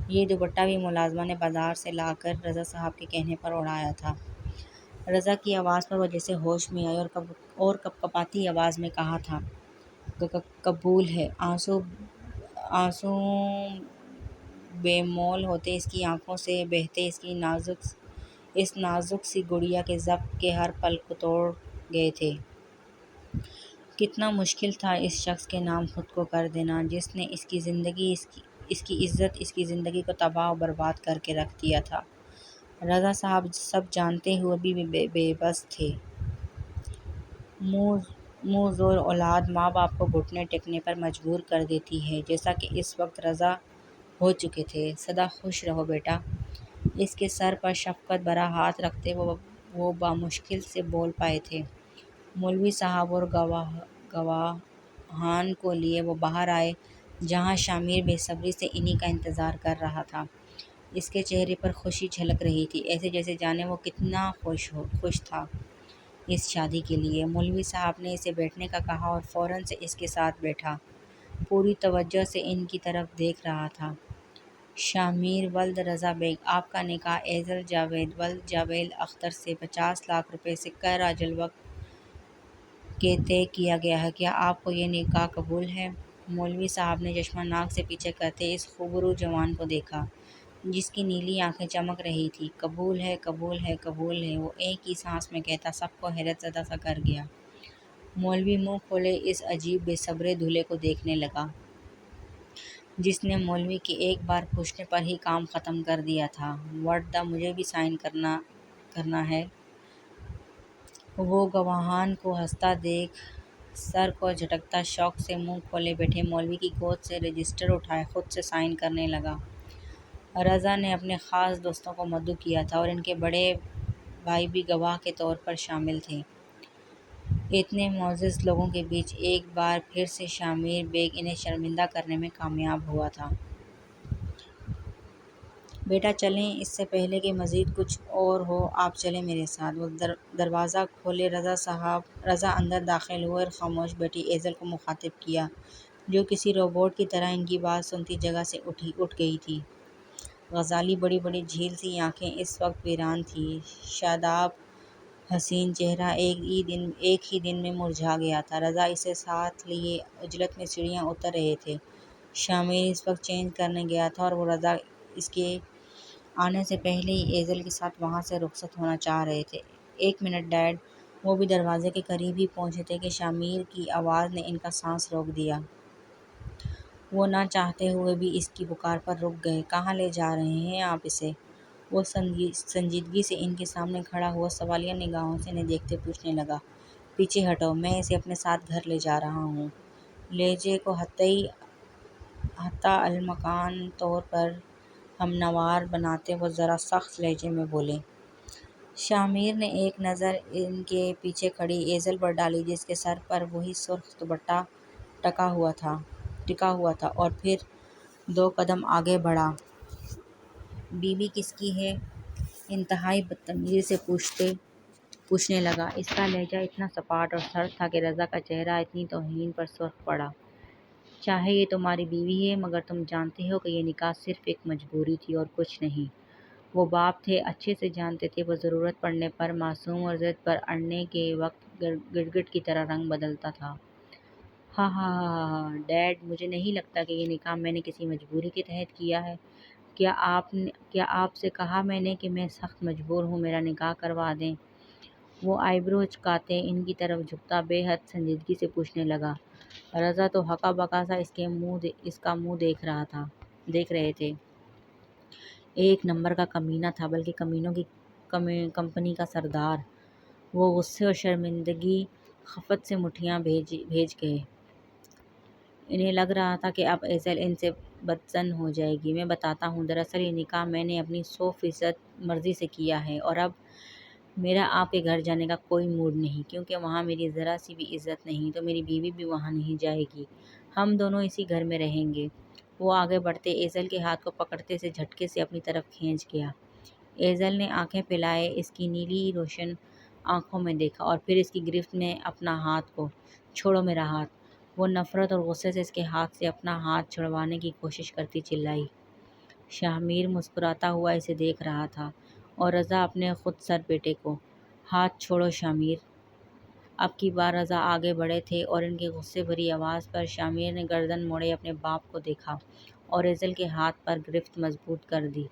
یہ دوپٹہ بھی ملازمہ نے بازار سے لا کر رضا صاحب کے کہنے پر اوڑھایا تھا۔ رضا کی آواز پر وہ جیسے ہوش میں آئی اور کپکپاتی آواز میں کہا تھا، قبول ہے۔ آنسو بے مول ہوتے اس کی آنکھوں سے، بہتے اس نازک سی گڑیا کے ضبط کے ہر پل کو توڑ گئے تھے۔ کتنا مشکل تھا اس شخص کے نام خود کو کر دینا، جس نے اس کی زندگی، اس کی عزت، اس کی زندگی کو تباہ و برباد کر کے رکھ دیا تھا۔ رضا صاحب سب جانتے ہوئے بھی بے بس تھے۔ منہ زور اولاد ماں باپ کو گھٹنے ٹیکنے پر مجبور کر دیتی ہے، جیسا کہ اس وقت رضا ہو چکے تھے۔ سدا خوش رہو بیٹا۔ اس کے سر پر شفقت بھرا ہاتھ رکھتے وہ بامشکل سے بول پائے تھے۔ مولوی صاحب اور گواہان کو لیے وہ باہر آئے، جہاں شامر بے صبری سے انہی کا انتظار کر رہا تھا۔ اس کے چہرے پر خوشی جھلک رہی تھی، ایسے جیسے جانے وہ کتنا خوش تھا اس شادی کے لیے۔ مولوی صاحب نے اسے بیٹھنے کا کہا اور فوراً سے اس کے ساتھ بیٹھا، پوری توجہ سے ان کی طرف دیکھ رہا تھا۔ شامر ولد رضا بیگ، آپ کا نکاح ایزل جاوید ولد جاوید اختر سے 50 لاکھ روپے سکہ راج الوقت کے طے کیا گیا ہے، کیا آپ کو یہ نکاح قبول ہے؟ مولوی صاحب نے چشمہ ناک سے پیچھے کرتے اس خوبرو جوان کو دیکھا، جس کی نیلی آنکھیں چمک رہی تھیں۔ قبول ہے، قبول ہے، قبول ہے، وہ ایک ہی سانس میں کہتا سب کو حیرت زدہ سا کر گیا۔ مولوی منہ کھولے اس عجیب بے صبرے دولہے کو دیکھنے لگا، جس نے مولوی کے ایک بار پوچھنے پر ہی کام ختم کر دیا تھا۔ وٹ دا مجھے بھی سائن کرنا ہے۔ وہ گواہان کو ہنستا دیکھ سر کو جھٹکتا شوق سے منہ کھولے بیٹھے مولوی کی گود سے رجسٹر اٹھائے خود سے سائن کرنے لگا۔ رضا نے اپنے خاص دوستوں کو مدعو کیا تھا اور ان کے بڑے بھائی بھی گواہ کے طور پر شامل تھے۔ اتنے معزز لوگوں کے بیچ ایک بار پھر سے شامر بیگ انہیں شرمندہ کرنے میں کامیاب ہوا تھا۔ بیٹا چلیں، اس سے پہلے کہ مزید کچھ اور ہو آپ چلیں میرے ساتھ۔ وہ دروازہ کھولے رضا اندر داخل ہوئے اور خاموش بیٹھی ایزل کو مخاطب کیا، جو کسی روبوٹ کی طرح ان کی بات سنتی جگہ سے اٹھ گئی تھی۔ غزالی بڑی بڑی جھیل سی آنکھیں اس وقت ویران تھیں، شاداب حسین چہرہ ایک ہی دن میں مرجھا گیا تھا۔ رضا اسے ساتھ لیے عجلت میں سیڑھیاں اتر رہے تھے۔ شامر اس وقت چینج کرنے گیا تھا اور وہ رضا اس کے آنے سے پہلے ہی ایزل کے ساتھ وہاں سے رخصت ہونا چاہ رہے تھے۔ ایک منٹ ڈیڈ۔ وہ بھی دروازے کے قریب ہی پہنچے تھے کہ شامر کی آواز نے ان کا سانس روک دیا۔ وہ نہ چاہتے ہوئے بھی اس کی پکار پر رک گئے۔ کہاں لے جا رہے ہیں آپ اسے؟ وہ سنجیدگی سے ان کے سامنے کھڑا ہوا سوالیہ نگاہوں سے انہیں دیکھتے پوچھنے لگا۔ پیچھے ہٹو، میں اسے اپنے ساتھ گھر لے جا رہا ہوں۔ لہجے کو حتی المکان طور پر ہمنوار بناتے وہ ذرا سخت لہجے میں بولے۔ شامر نے ایک نظر ان کے پیچھے کھڑی ایزل پر ڈالی، جس کے سر پر وہی سرخ دوپٹہ ٹکا ہوا تھا، اور پھر 2 قدم آگے بڑھا۔ بیوی کس کی ہے؟ انتہائی بدتمیزی سے پوچھنے لگا۔ اس کا لہجہ اتنا سپاٹ اور سرد تھا کہ رضا کا چہرہ اتنی توہین پر سرخ پڑا۔ چاہے یہ تمہاری بیوی ہے، مگر تم جانتے ہو کہ یہ نکاح صرف ایک مجبوری تھی اور کچھ نہیں۔ وہ باپ تھے، اچھے سے جانتے تھے وہ ضرورت پڑنے پر معصوم اور ضد پر اڑنے کے وقت گڑگڑ کی طرح رنگ بدلتا تھا۔ ہاں ہاں ہاں ہاں ہاں، ڈیڈ، مجھے نہیں لگتا کہ یہ نکاح میں نے کسی مجبوری کے تحت کیا ہے۔ کیا آپ سے کہا میں نے کہ میں سخت مجبور ہوں میرا نکاح کروا دیں؟ وہ آئی برو چکاتے ان کی طرف جھکتا بے حد سنجیدگی سے پوچھنے لگا۔ رضا تو ہکا بکا سا اس کا منہ دیکھ رہے تھے۔ ایک نمبر کا کمینہ تھا، بلکہ کمینوں کی کمپنی کا سردار۔ وہ غصے اور شرمندگی خفت سے مٹھیاں بھیج گئے۔ انہیں لگ رہا تھا کہ اب ایزل ان سے بدظن ہو جائے گی۔ میں بتاتا ہوں، دراصل یہ نکاح میں نے اپنی 100% مرضی سے کیا ہے، اور اب میرا آپ کے گھر جانے کا کوئی موڈ نہیں، کیونکہ وہاں میری ذرا سی بھی عزت نہیں، تو میری بیوی بھی وہاں نہیں جائے گی۔ ہم دونوں اسی گھر میں رہیں گے۔ وہ آگے بڑھتے ایزل کے ہاتھ کو پکڑتے سے جھٹکے سے اپنی طرف کھینچ گیا۔ ایزل نے آنکھیں پھیلائے اس کی نیلی روشن آنکھوں میں دیکھا اور پھر اس کی گرفت میں اپنا ہاتھ کو۔ چھوڑو میرا ہاتھ! وہ نفرت اور غصے سے اس کے ہاتھ سے اپنا ہاتھ چھڑوانے کی کوشش کرتی چلائی۔ شاہ میر مسکراتا ہوا اسے دیکھ رہا تھا، اور رضا اپنے خود سر بیٹے کو۔ ہاتھ چھوڑو شاہ میر! اب کی بار رضا آگے بڑھے تھے اور ان کی غصے بھری آواز پر شاہ میر نے گردن موڑے اپنے باپ کو دیکھا اور ایزل کے ہاتھ پر گرفت مضبوط کر دی۔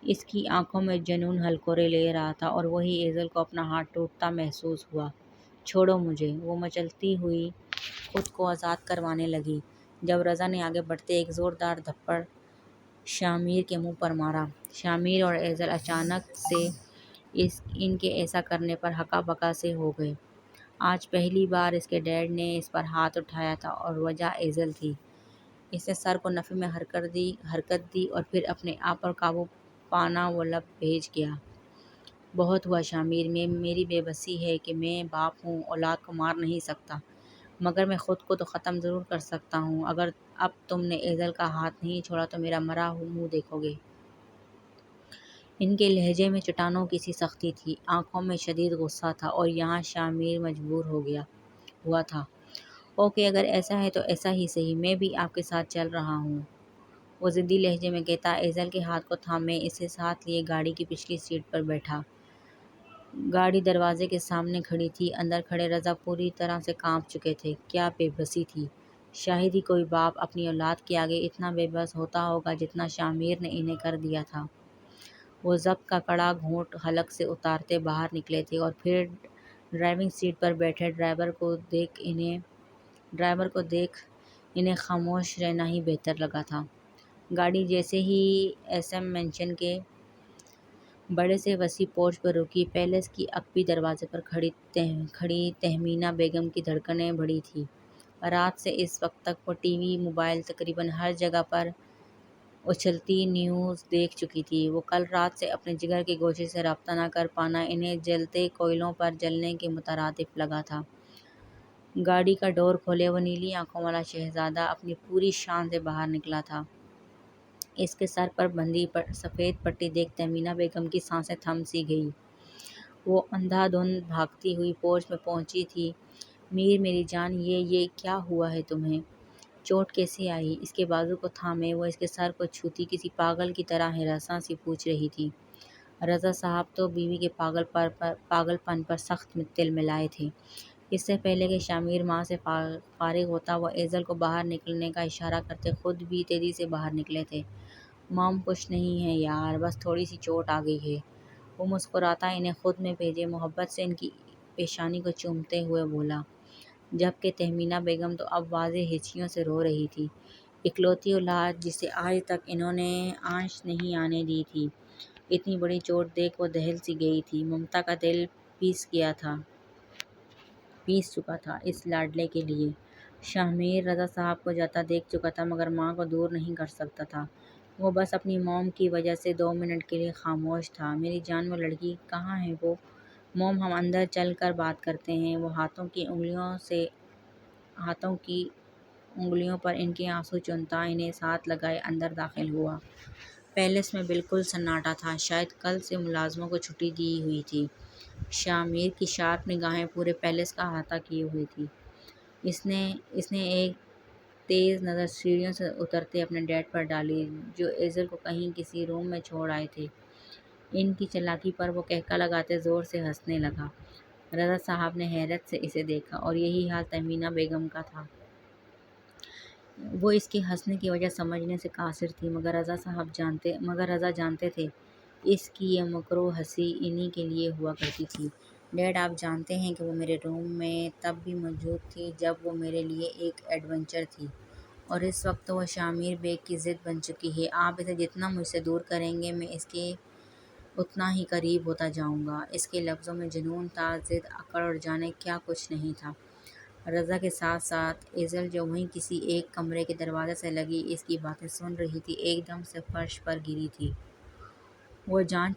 اس کی آنکھوں میں جنون ہلکورے لے رہا تھا، اور وہی ایزل کو اپنا ہاتھ ٹوٹتا محسوس ہوا۔ چھوڑو مجھے! وہ مچلتی ہوئی خود کو آزاد کروانے لگی، جب رضا نے آگے بڑھتے ایک زوردار تھپڑ شاہ میر کے منہ پر مارا۔ شاہ میر اور ایزل اچانک سے ان کے ایسا کرنے پر ہکا بکا سے ہو گئے۔ آج پہلی بار اس کے ڈیڈ نے اس پر ہاتھ اٹھایا تھا، اور وجہ ایزل تھی۔ اس نے سر کو نفی میں حرکت دی اور پھر اپنے آپ پر قابو پانا وہ لب بھیج گیا۔ بہت ہوا شاہ میر! میری بے بسی ہے کہ میں باپ ہوں، اولاد کو مار نہیں سکتا، مگر میں خود کو تو ختم ضرور کر سکتا ہوں۔ اگر اب تم نے ایزل کا ہاتھ نہیں چھوڑا تو میرا مرا منہ دیکھو گے۔ ان کے لہجے میں چٹانوں کی سی سختی تھی، آنکھوں میں شدید غصہ تھا، اور یہاں شاہ میر مجبور ہوا تھا۔ اوکے، اگر ایسا ہے تو ایسا ہی سہی، میں بھی آپ کے ساتھ چل رہا ہوں، وہ ضدی لہجے میں کہتا ایزل کے ہاتھ کو تھامے اسے ساتھ لیے گاڑی کی پچھلی سیٹ پر بیٹھا۔ گاڑی دروازے کے سامنے کھڑی تھی۔ اندر کھڑے رضا پوری طرح سے کانپ چکے تھے۔ کیا بے بسی تھی! شاید ہی کوئی باپ اپنی اولاد کے آگے اتنا بے بس ہوتا ہوگا جتنا شاہ میر نے انہیں کر دیا تھا۔ وہ ضبط کا کڑا گھونٹ حلق سے اتارتے باہر نکلے تھے، اور پھر ڈرائیونگ سیٹ پر بیٹھے ڈرائیور کو دیکھ انہیں خاموش رہنا ہی بہتر لگا تھا۔ گاڑی جیسے ہی ایس ایم مینشن کے بڑے سے وسیع پورچ پر رکی، پیلس کی عقبی دروازے پر کھڑی تہمینہ بیگم کی دھڑکنیں بڑھی تھیں۔ رات سے اس وقت تک وہ ٹی وی، موبائل، تقریباً ہر جگہ پر اچھلتی نیوز دیکھ چکی تھی۔ وہ کل رات سے اپنے جگر کے گوشے سے رابطہ نہ کر پانا انہیں جلتے کوئلوں پر جلنے کے مترادف لگا تھا۔ گاڑی کا ڈور کھولے وہ نیلی آنکھوں والا شہزادہ اپنی پوری شان سے باہر نکلا تھا۔ اس کے سر پر بندھی سفید پٹی دیکھ تہمینہ بیگم کی سانسیں تھم سی گئیں۔ وہ اندھا دھند بھاگتی ہوئی پورچ میں پہنچی تھی۔ میر میری جان، یہ کیا ہوا ہے تمہیں؟ چوٹ کیسے آئی؟ اس کے بازو کو تھامے وہ اس کے سر کو چھوتی کسی پاگل کی طرح ہراساں سی پوچھ رہی تھی۔ رضا صاحب تو بیوی کے پاگل پن پر سخت تلملائے تھے۔ اس سے پہلے کہ شاہ میر ماں سے فارغ ہوتا، وہ ایزل کو باہر نکلنے کا اشارہ کرتے خود بھی تیزی سے باہر نکلے تھے۔ مام کچھ نہیں ہے یار، بس تھوڑی سی چوٹ آ گئی ہے، وہ مسکراتا انہیں خود میں بھیجے محبت سے ان کی پیشانی کو چومتے ہوئے بولا، جبکہ تہمینہ بیگم تو اب واضح ہچکیوں سے رو رہی تھی۔ اکلوتی اولاد جسے آج تک انہوں نے آنچ نہیں آنے دی تھی، اتنی بڑی چوٹ دیکھ وہ دہل سی گئی تھی۔ ممتا کا دل پیس چکا تھا اس لاڈلے کے لیے۔ شاہ میر رضا صاحب کو جاتا دیکھ چکا تھا، مگر ماں کو دور نہیں کر سکتا تھا۔ وہ بس اپنی موم کی وجہ سے 2 منٹ کے لیے خاموش تھا۔ میری جان، وہ لڑکی کہاں ہے وہ؟ موم، ہم اندر چل کر بات کرتے ہیں۔ وہ ہاتھوں کی انگلیوں پر ان کے آنسو چنتا انہیں ساتھ لگائے اندر داخل ہوا۔ پیلس میں بالکل سناٹا تھا، شاید کل سے ملازموں کو چھٹی دی ہوئی تھی۔ شاہ میر کی شارپ نگاہیں پورے پیلس کا احاطہ کیے ہوئے تھیں۔ اس نے ایک تیز نظر سیڑھیوں سے اترتے اپنے ڈیڈ پر ڈالی جو ایزل کو کہیں کسی روم میں چھوڑ آئے تھے۔ ان کی چالاکی پر وہ قہقہ لگاتے زور سے ہنسنے لگا۔ رضا صاحب نے حیرت سے اسے دیکھا اور یہی حال تہمینہ بیگم کا تھا۔ وہ اس کے ہنسنے کی وجہ سمجھنے سے قاصر تھی مگر رضا جانتے تھے اس کی یہ مکروہ ہنسی انہی کے لیے ہوا کرتی تھی۔ ڈیڈ آپ جانتے ہیں کہ وہ میرے روم میں تب بھی موجود تھی جب وہ میرے لیے ایک ایڈونچر تھی اور اس وقت تو وہ شامر بیگ کی ضد بن چکی ہے۔ آپ اسے جتنا مجھ سے دور کریں گے میں اس کے اتنا ہی قریب ہوتا جاؤں گا۔ اس کے لفظوں میں جنون تھا، ضد، اکڑ اور جانے کیا کچھ نہیں تھا۔ رضا کے ساتھ ساتھ ایزل جو وہیں کسی ایک کمرے کے دروازے سے لگی اس کی باتیں سن رہی تھی ایک دم سے فرش پر گری تھی۔ وہ جان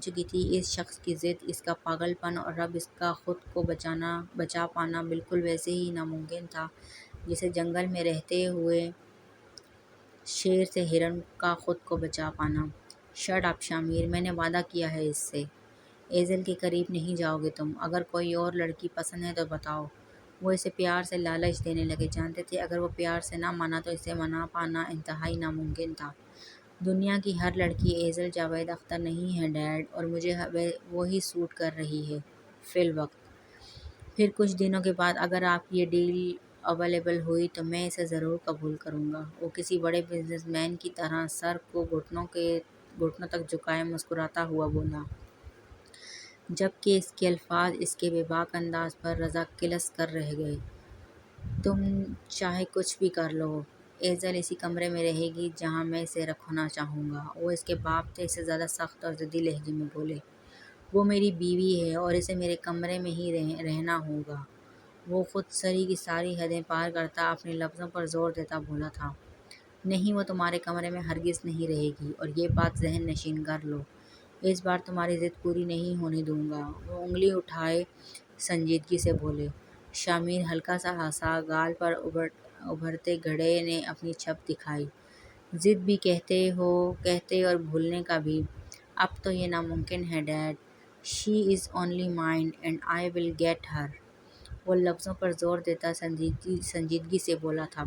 چکی تھی اس شخص کی ضد، اس کا پاگل پن اور اب اس کا خود کو بچا پانا بالکل ویسے ہی ناممکن تھا جیسے جنگل میں رہتے ہوئے شیر سے ہرن کا خود کو بچا پانا۔ شٹ اپ شامر، میں نے وعدہ کیا ہے اس سے۔ ایزل کے قریب نہیں جاؤ گے تم۔ اگر کوئی اور لڑکی پسند ہے تو بتاؤ۔ وہ اسے پیار سے لالچ دینے لگے، جانتے تھے اگر وہ پیار سے نہ مانا تو اسے منا پانا انتہائی ناممکن تھا۔ دنیا کی ہر لڑکی ایزل جاوید اختر نہیں ہے ڈیڈ، اور مجھے وہی سوٹ کر رہی ہے فی الوقت۔ پھر کچھ دنوں کے بعد اگر آپ کی یہ ڈیل اویلیبل ہوئی تو میں اسے ضرور قبول کروں گا۔ وہ کسی بڑے بزنس مین کی طرح سر کو گھٹنوں تک جھکائے مسکراتا ہوا بولا، جبکہ اس کے الفاظ اس کے بے باک انداز پر رضا کلس کر رہ گئے۔ تم چاہے کچھ بھی کر لو، ایزل اسی کمرے میں رہے گی جہاں میں اسے رکھنا چاہوں گا۔ وہ اس کے باپ تھے، اس سے زیادہ سخت اور ضدی لہجے میں بولے۔ وہ میری بیوی ہے اور اسے میرے کمرے میں ہی رہنا ہوگا۔ وہ خود سری کی ساری حدیں پار کرتا اپنے لفظوں پر زور دیتا بولا تھا۔ نہیں، وہ تمہارے کمرے میں ہرگز نہیں رہے گی اور یہ بات ذہن نشین کر لو۔ اس بار تمہاری ضد پوری نہیں ہونے دوں گا۔ وہ انگلی اٹھائے سنجیدگی سے بولے۔ شامر ہلکا سا ہنسا، گال پر ابھرتے گھڑے نے اپنی چھپ دکھائی۔ ضد بھی کہتے اور بھولنے کا بھی۔ اب تو یہ ناممکن ہے dad. She is only mine and I will get her. وہ لفظوں پر زور دیتا سنجیدگی سے بولا تھا،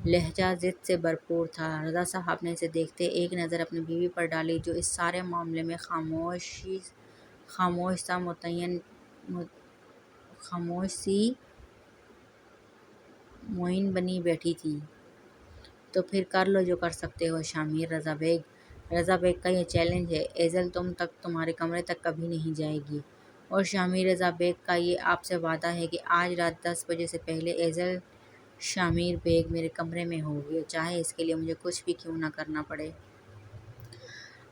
لہجہ ضد سے بھرپور تھا۔ رضا صاحب نے اسے دیکھتے ایک نظر اپنی بیوی پر ڈالی جو اس سارے معاملے میں خاموش سی معین بنی بیٹھی تھی۔ تو پھر کر لو جو کر سکتے ہو شامر۔ رضا بیگ کا یہ چیلنج ہے، ایزل تم تک تمہارے کمرے تک کبھی نہیں جائے گی، اور شامر رضا بیگ کا یہ آپ سے وعدہ ہے کہ آج رات 10 بجے سے پہلے ایزل شامر بیگ میرے کمرے میں ہوگی، چاہے اس کے لیے مجھے کچھ بھی کیوں نہ کرنا پڑے۔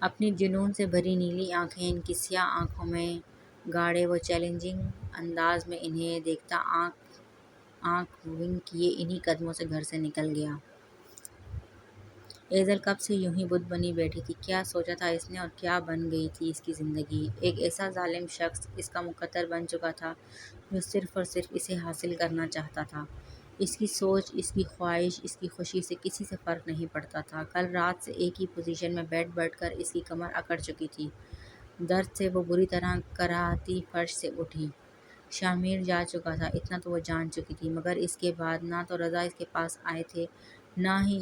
اپنی جنون سے بھری نیلی آنکھیں ان کی سیاہ آنکھوں میں گاڑے وہ چیلنجنگ انداز میں انہیں دیکھتا آنکھ ونک کیے انہی قدموں سے گھر سے نکل گیا۔ ایزل کب سے یوں ہی بت بنی بیٹھی تھی۔ کیا سوچا تھا اس نے اور کیا بن گئی تھی اس کی زندگی۔ ایک ایسا ظالم شخص اس کا مقدر بن چکا تھا جو صرف اور صرف اسے حاصل کرنا چاہتا تھا۔ اس کی سوچ، اس کی خواہش، اس کی خوشی سے کسی سے فرق نہیں پڑتا تھا۔ کل رات سے ایک ہی پوزیشن میں بیٹھ کر اس کی کمر اکڑ چکی تھی۔ درد سے وہ بری طرح کراہتی فرش سے اٹھی۔ شامر جا چکا تھا اتنا تو وہ جان چکی تھی، مگر اس کے بعد نہ تو رضا اس کے پاس آئے تھے نہ ہی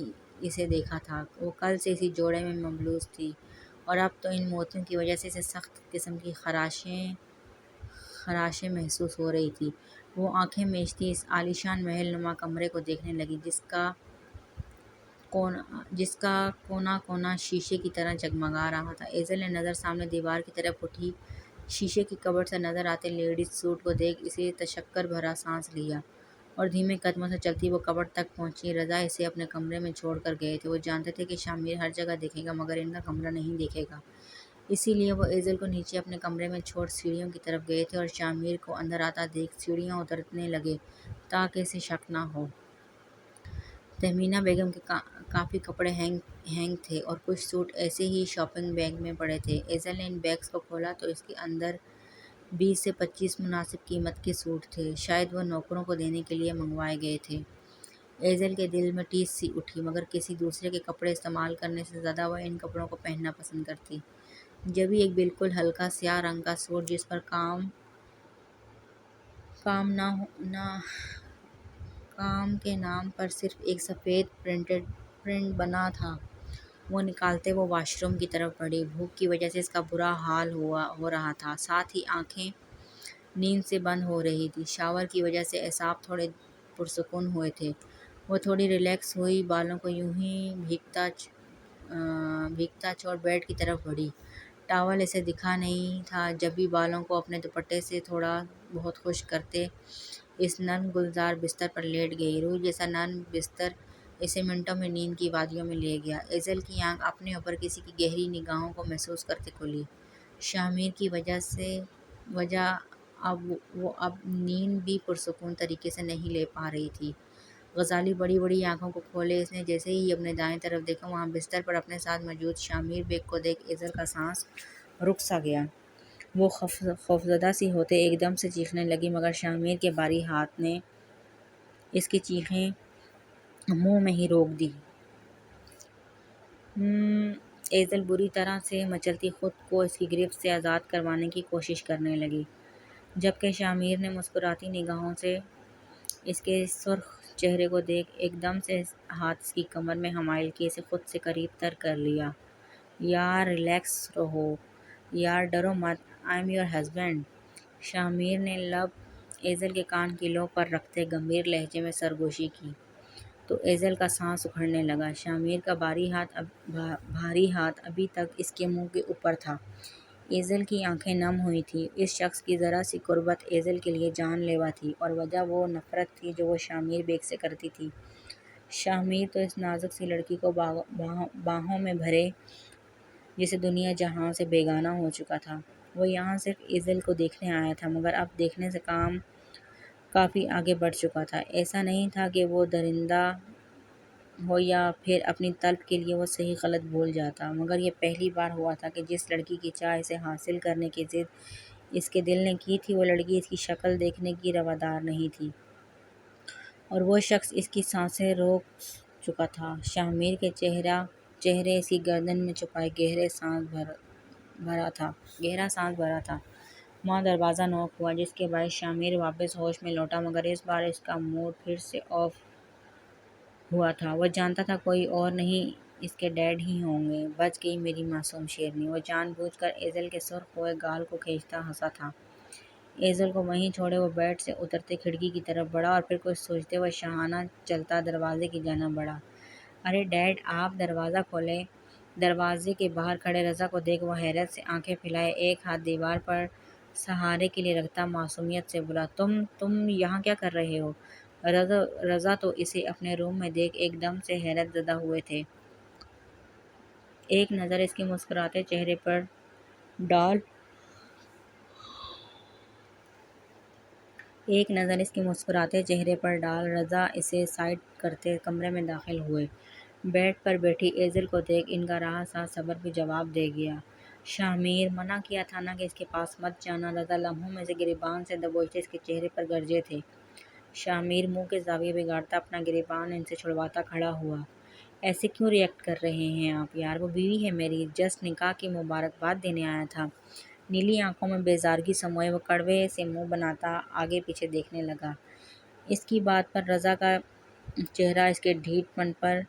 اسے دیکھا تھا۔ وہ کل سے اسی جوڑے میں ملبوس تھی اور اب تو ان موتیوں کی وجہ سے اسے سخت قسم کی خراشیں محسوس ہو رہی تھیں۔ وہ آنکھیں میچتی اس عالیشان محل نما کمرے کو دیکھنے لگی جس کا کونا کونا شیشے کی طرح جگمگا رہا تھا۔ ایزل نے نظر سامنے دیوار کی طرف اٹھی شیشے کی کبرڈ سے نظر آتے لیڈیز سوٹ کو دیکھ اسے تشکر بھرا سانس لیا اور دھیمے قدموں سے چلتی وہ کبرڈ تک پہنچی۔ رضا اسے اپنے کمرے میں چھوڑ کر گئے تھے۔ وہ جانتے تھے کہ شامر ہر جگہ دیکھے گا مگر ان کا کمرہ نہیں دیکھے گا، اسی لیے وہ ایزل کو نیچے اپنے کمرے میں چھوڑ سیڑھیوں کی طرف گئے تھے اور شامر کو اندر آتا دیکھ سیڑھیاں اترنے لگے تاکہ اسے شک نہ ہو۔ تہمینہ بیگم کے کافی کپڑے ہینگ تھے اور کچھ سوٹ ایسے ہی شاپنگ بیگ میں پڑے تھے۔ ایزل نے ان بیگز کو کھولا تو اس کے اندر 20 سے 25 مناسب قیمت کے سوٹ تھے، شاید وہ نوکروں کو دینے کے لیے منگوائے گئے تھے۔ ایزل کے دل میں ٹیس سی اٹھی، مگر کسی دوسرے کے کپڑے استعمال کرنے سے زیادہ وہ ان کپڑوں کو پہننا پسند کرتی۔ جبھی ایک بالکل ہلکا سیاہ رنگ کا سوٹ جس پر کام کام کے نام پر صرف ایک سفید پرنٹ بنا تھا۔ وہ نکالتے وہ واش روم کی طرف بڑھی۔ بھوک کی وجہ سے اس کا برا حال ہو رہا تھا، ساتھ ہی آنکھیں نیند سے بند ہو رہی تھیں۔ شاور کی وجہ سے اعصاب تھوڑے پرسکون ہوئے تھے۔ وہ تھوڑی ریلیکس ہوئی، بالوں کو یوں ہی بھیگتا چھوڑ بیڈ کی طرف بڑھی۔ ٹاول اسے دکھا نہیں تھا۔ جب بھی بالوں کو اپنے دوپٹے سے تھوڑا بہت خشک کرتے، اس نرم گلزار بستر پر لیٹ گئی۔ روئی جیسا نرم بستر اسے منٹوں میں نیند کی وادیوں میں لے گیا۔ ایزل کی آنکھ اپنے اوپر کسی کی گہری نگاہوں کو محسوس کرتے کھلی۔ شامیر کی وجہ وہ اب نیند بھی پرسکون طریقے سے نہیں لے پا رہی تھی۔ غزالی بڑی بڑی آنکھوں کو کھولے۔ اس نے جیسے ہی اپنے دائیں طرف دیکھا، وہاں بستر پر اپنے ساتھ موجود شامیر بیگ کو دیکھ ایزل کا سانس رک سا گیا۔ وہ خوفزدہ سی ہوتے ایک دم سے چیخنے لگی، مگر شامیر کے بھاری ہاتھ نے اس کی چیخیں منہ میں ہی روک دی۔ ایزل بری طرح سے مچلتی خود کو اس کی گرفت سے آزاد کروانے کی کوشش کرنے لگی، جبکہ شامیر نے مسکراتی نگاہوں سے اس کے سرخ چہرے کو دیکھ ایک دم سے ہاتھ اس کی کمر میں حمائل کیے اسے خود سے قریب تر کر لیا۔ یار ریلیکس رہو، یار ڈرو مت، آئی ایم یور ہسبینڈ۔ شامیر نے لب ایزل کے کان کی لو پر رکھتے گمبھیر لہجے میں سرگوشی کی تو ایزل کا سانس اکھڑنے لگا۔ شامیر کا بھاری ہاتھ ابھی تک اس کے منہ کے اوپر تھا۔ ایزل کی آنکھیں نم ہوئی تھیں۔ اس شخص کی ذرا سی قربت ایزل کے لیے جان لیوا تھی، اور وجہ وہ نفرت تھی جو وہ شامیر بیگ سے کرتی تھی۔ شامیر تو اس نازک سی لڑکی کو باہوں میں بھرے جسے دنیا جہاں سے بیگانہ ہو چکا تھا۔ وہ یہاں صرف ایزل کو دیکھنے آیا تھا، مگر اب دیکھنے سے کام کافی آگے بڑھ چکا تھا۔ ایسا نہیں تھا کہ وہ درندہ ہو یا پھر اپنی طلب کے لیے وہ صحیح غلط بھول جاتا، مگر یہ پہلی بار ہوا تھا کہ جس لڑکی کی چاہ اسے حاصل کرنے کی ضد اس کے دل نے کی تھی، وہ لڑکی اس کی شکل دیکھنے کی روادار نہیں تھی، اور وہ شخص اس کی سانسیں روک چکا تھا۔ شامیر کے چہرے اس کی گردن میں چھپائے گہرا سانس بھرا تھا۔ وہاں دروازہ نوک ہوا، جس کے باعث شامیر واپس ہوش میں لوٹا، مگر اس بار اس کا موڈ پھر سے آف ہوا تھا۔ وہ جانتا تھا کوئی اور نہیں، اس کے ڈیڈ ہی ہوں گے۔ بچ گئی میری معصوم شیرنی۔ وہ جان بوجھ کر ایزل کے سرخ ہوئے گال کو کھینچتا ہنسا تھا۔ ایزل کو وہیں چھوڑے وہ بیڈ سے اترتے کھڑکی کی طرف بڑھا اور پھر کچھ سوچتے ہوئے شاہانہ چلتا دروازے کی جانب بڑھا۔ ارے ڈیڈ، آپ دروازہ کھولیں۔ دروازے کے باہر کھڑے رضا کو دیکھ وہ حیرت سے آنکھیں پھیلائے ایک ہاتھ دیوار پر سہارے کے لیے رکھتا معصومیت سے بولا، تم یہاں کیا کر رہے ہو؟ رضا تو اسے اپنے روم میں دیکھ ایک دم سے حیرت زدہ ہوئے تھے۔ ایک نظر اس کے مسکراتے چہرے پر ڈال رضا اسے سائڈ کرتے کمرے میں داخل ہوئے۔ بیڈ پر بیٹھی ایزل کو دیکھ ان کا رہا سا صبر بھی جواب دے گیا۔ شامیر، منع کیا تھا نا کہ اس کے پاس مت جانا۔ رضا لمحوں میں سے گریبان سے دبوچتے اس کے چہرے پر گرجے تھے۔ شامیر منہ کے زاویے بگاڑتا اپنا گریبان ان سے چھڑواتا کھڑا ہوا۔ ایسے کیوں ری ایکٹ کر رہے ہیں آپ یار؟ وہ بیوی ہے میری، جسٹ نکاح کی مبارکباد دینے آیا تھا۔ نیلی آنکھوں میں بیزارگی سموئے وہ کڑوے سے منہ بناتا آگے پیچھے دیکھنے لگا۔ اس کی بات پر رضا کا چہرہ اس کے ڈھیٹ پن پر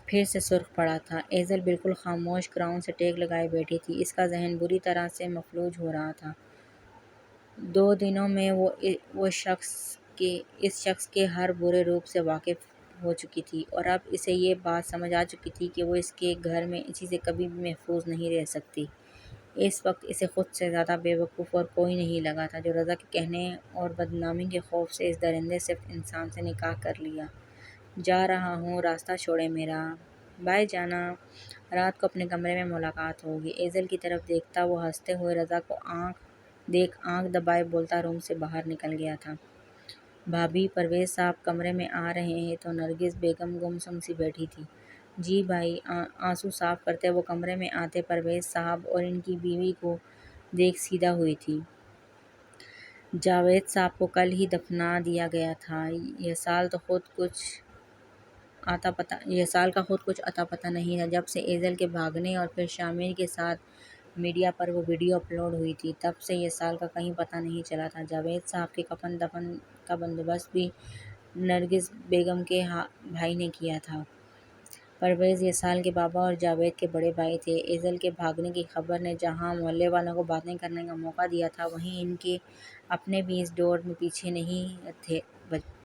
پھر سے سرخ پڑا تھا۔ ایزل بالکل خاموش کراؤن سے ٹیک لگائے بیٹھی تھی۔ اس کا ذہن بری طرح سے مفلوج ہو رہا تھا۔ 2 دنوں میں وہ اس شخص کے ہر برے روپ سے واقف ہو چکی تھی، اور اب اسے یہ بات سمجھ آ چکی تھی کہ وہ اس کے گھر میں اسی سے کبھی بھی محفوظ نہیں رہ سکتی۔ اس وقت اسے خود سے زیادہ بے وقوف اور کوئی نہیں لگا تھا جو رضا کے کہنے اور بدنامی کے خوف سے اس درندے صفت انسان سے نکاح کر لیا۔ جا رہا ہوں، راستہ چھوڑے میرا۔ بائے جانا، رات کو اپنے کمرے میں ملاقات ہوگی۔ ایزل کی طرف دیکھتا وہ ہنستے ہوئے رضا کو آنکھ دبائے بولتا روم سے باہر نکل گیا تھا۔ بھابھی، پرویز صاحب کمرے میں آ رہے ہیں تو نرگس بیگم گمسم سی بیٹھی تھی۔ جی بھائی۔ آنسو صاف کرتے وہ کمرے میں آتے پرویز صاحب اور ان کی بیوی کو دیکھ سیدھا ہوئی تھی۔ جاوید صاحب کو کل ہی دفنا دیا گیا تھا۔ یہ سال کا خود کچھ اتا پتہ نہیں تھا۔ جب سے ایزل کے بھاگنے اور پھر شامیر کے ساتھ میڈیا پر وہ ویڈیو اپلوڈ ہوئی تھی، تب سے یہ سال کا کہیں پتہ نہیں چلا تھا۔ جاوید صاحب کے کفن دفن کا بندوبست بھی نرگس بیگم کے بھائی نے کیا تھا۔ پرویز یسال کے بابا اور جاوید کے بڑے بھائی تھے۔ ایزل کے بھاگنے کی خبر نے جہاں محلے والوں کو باتیں کرنے کا موقع دیا تھا، وہیں ان کے اپنے بھی اس دوڑ میں پیچھے نہیں تھے۔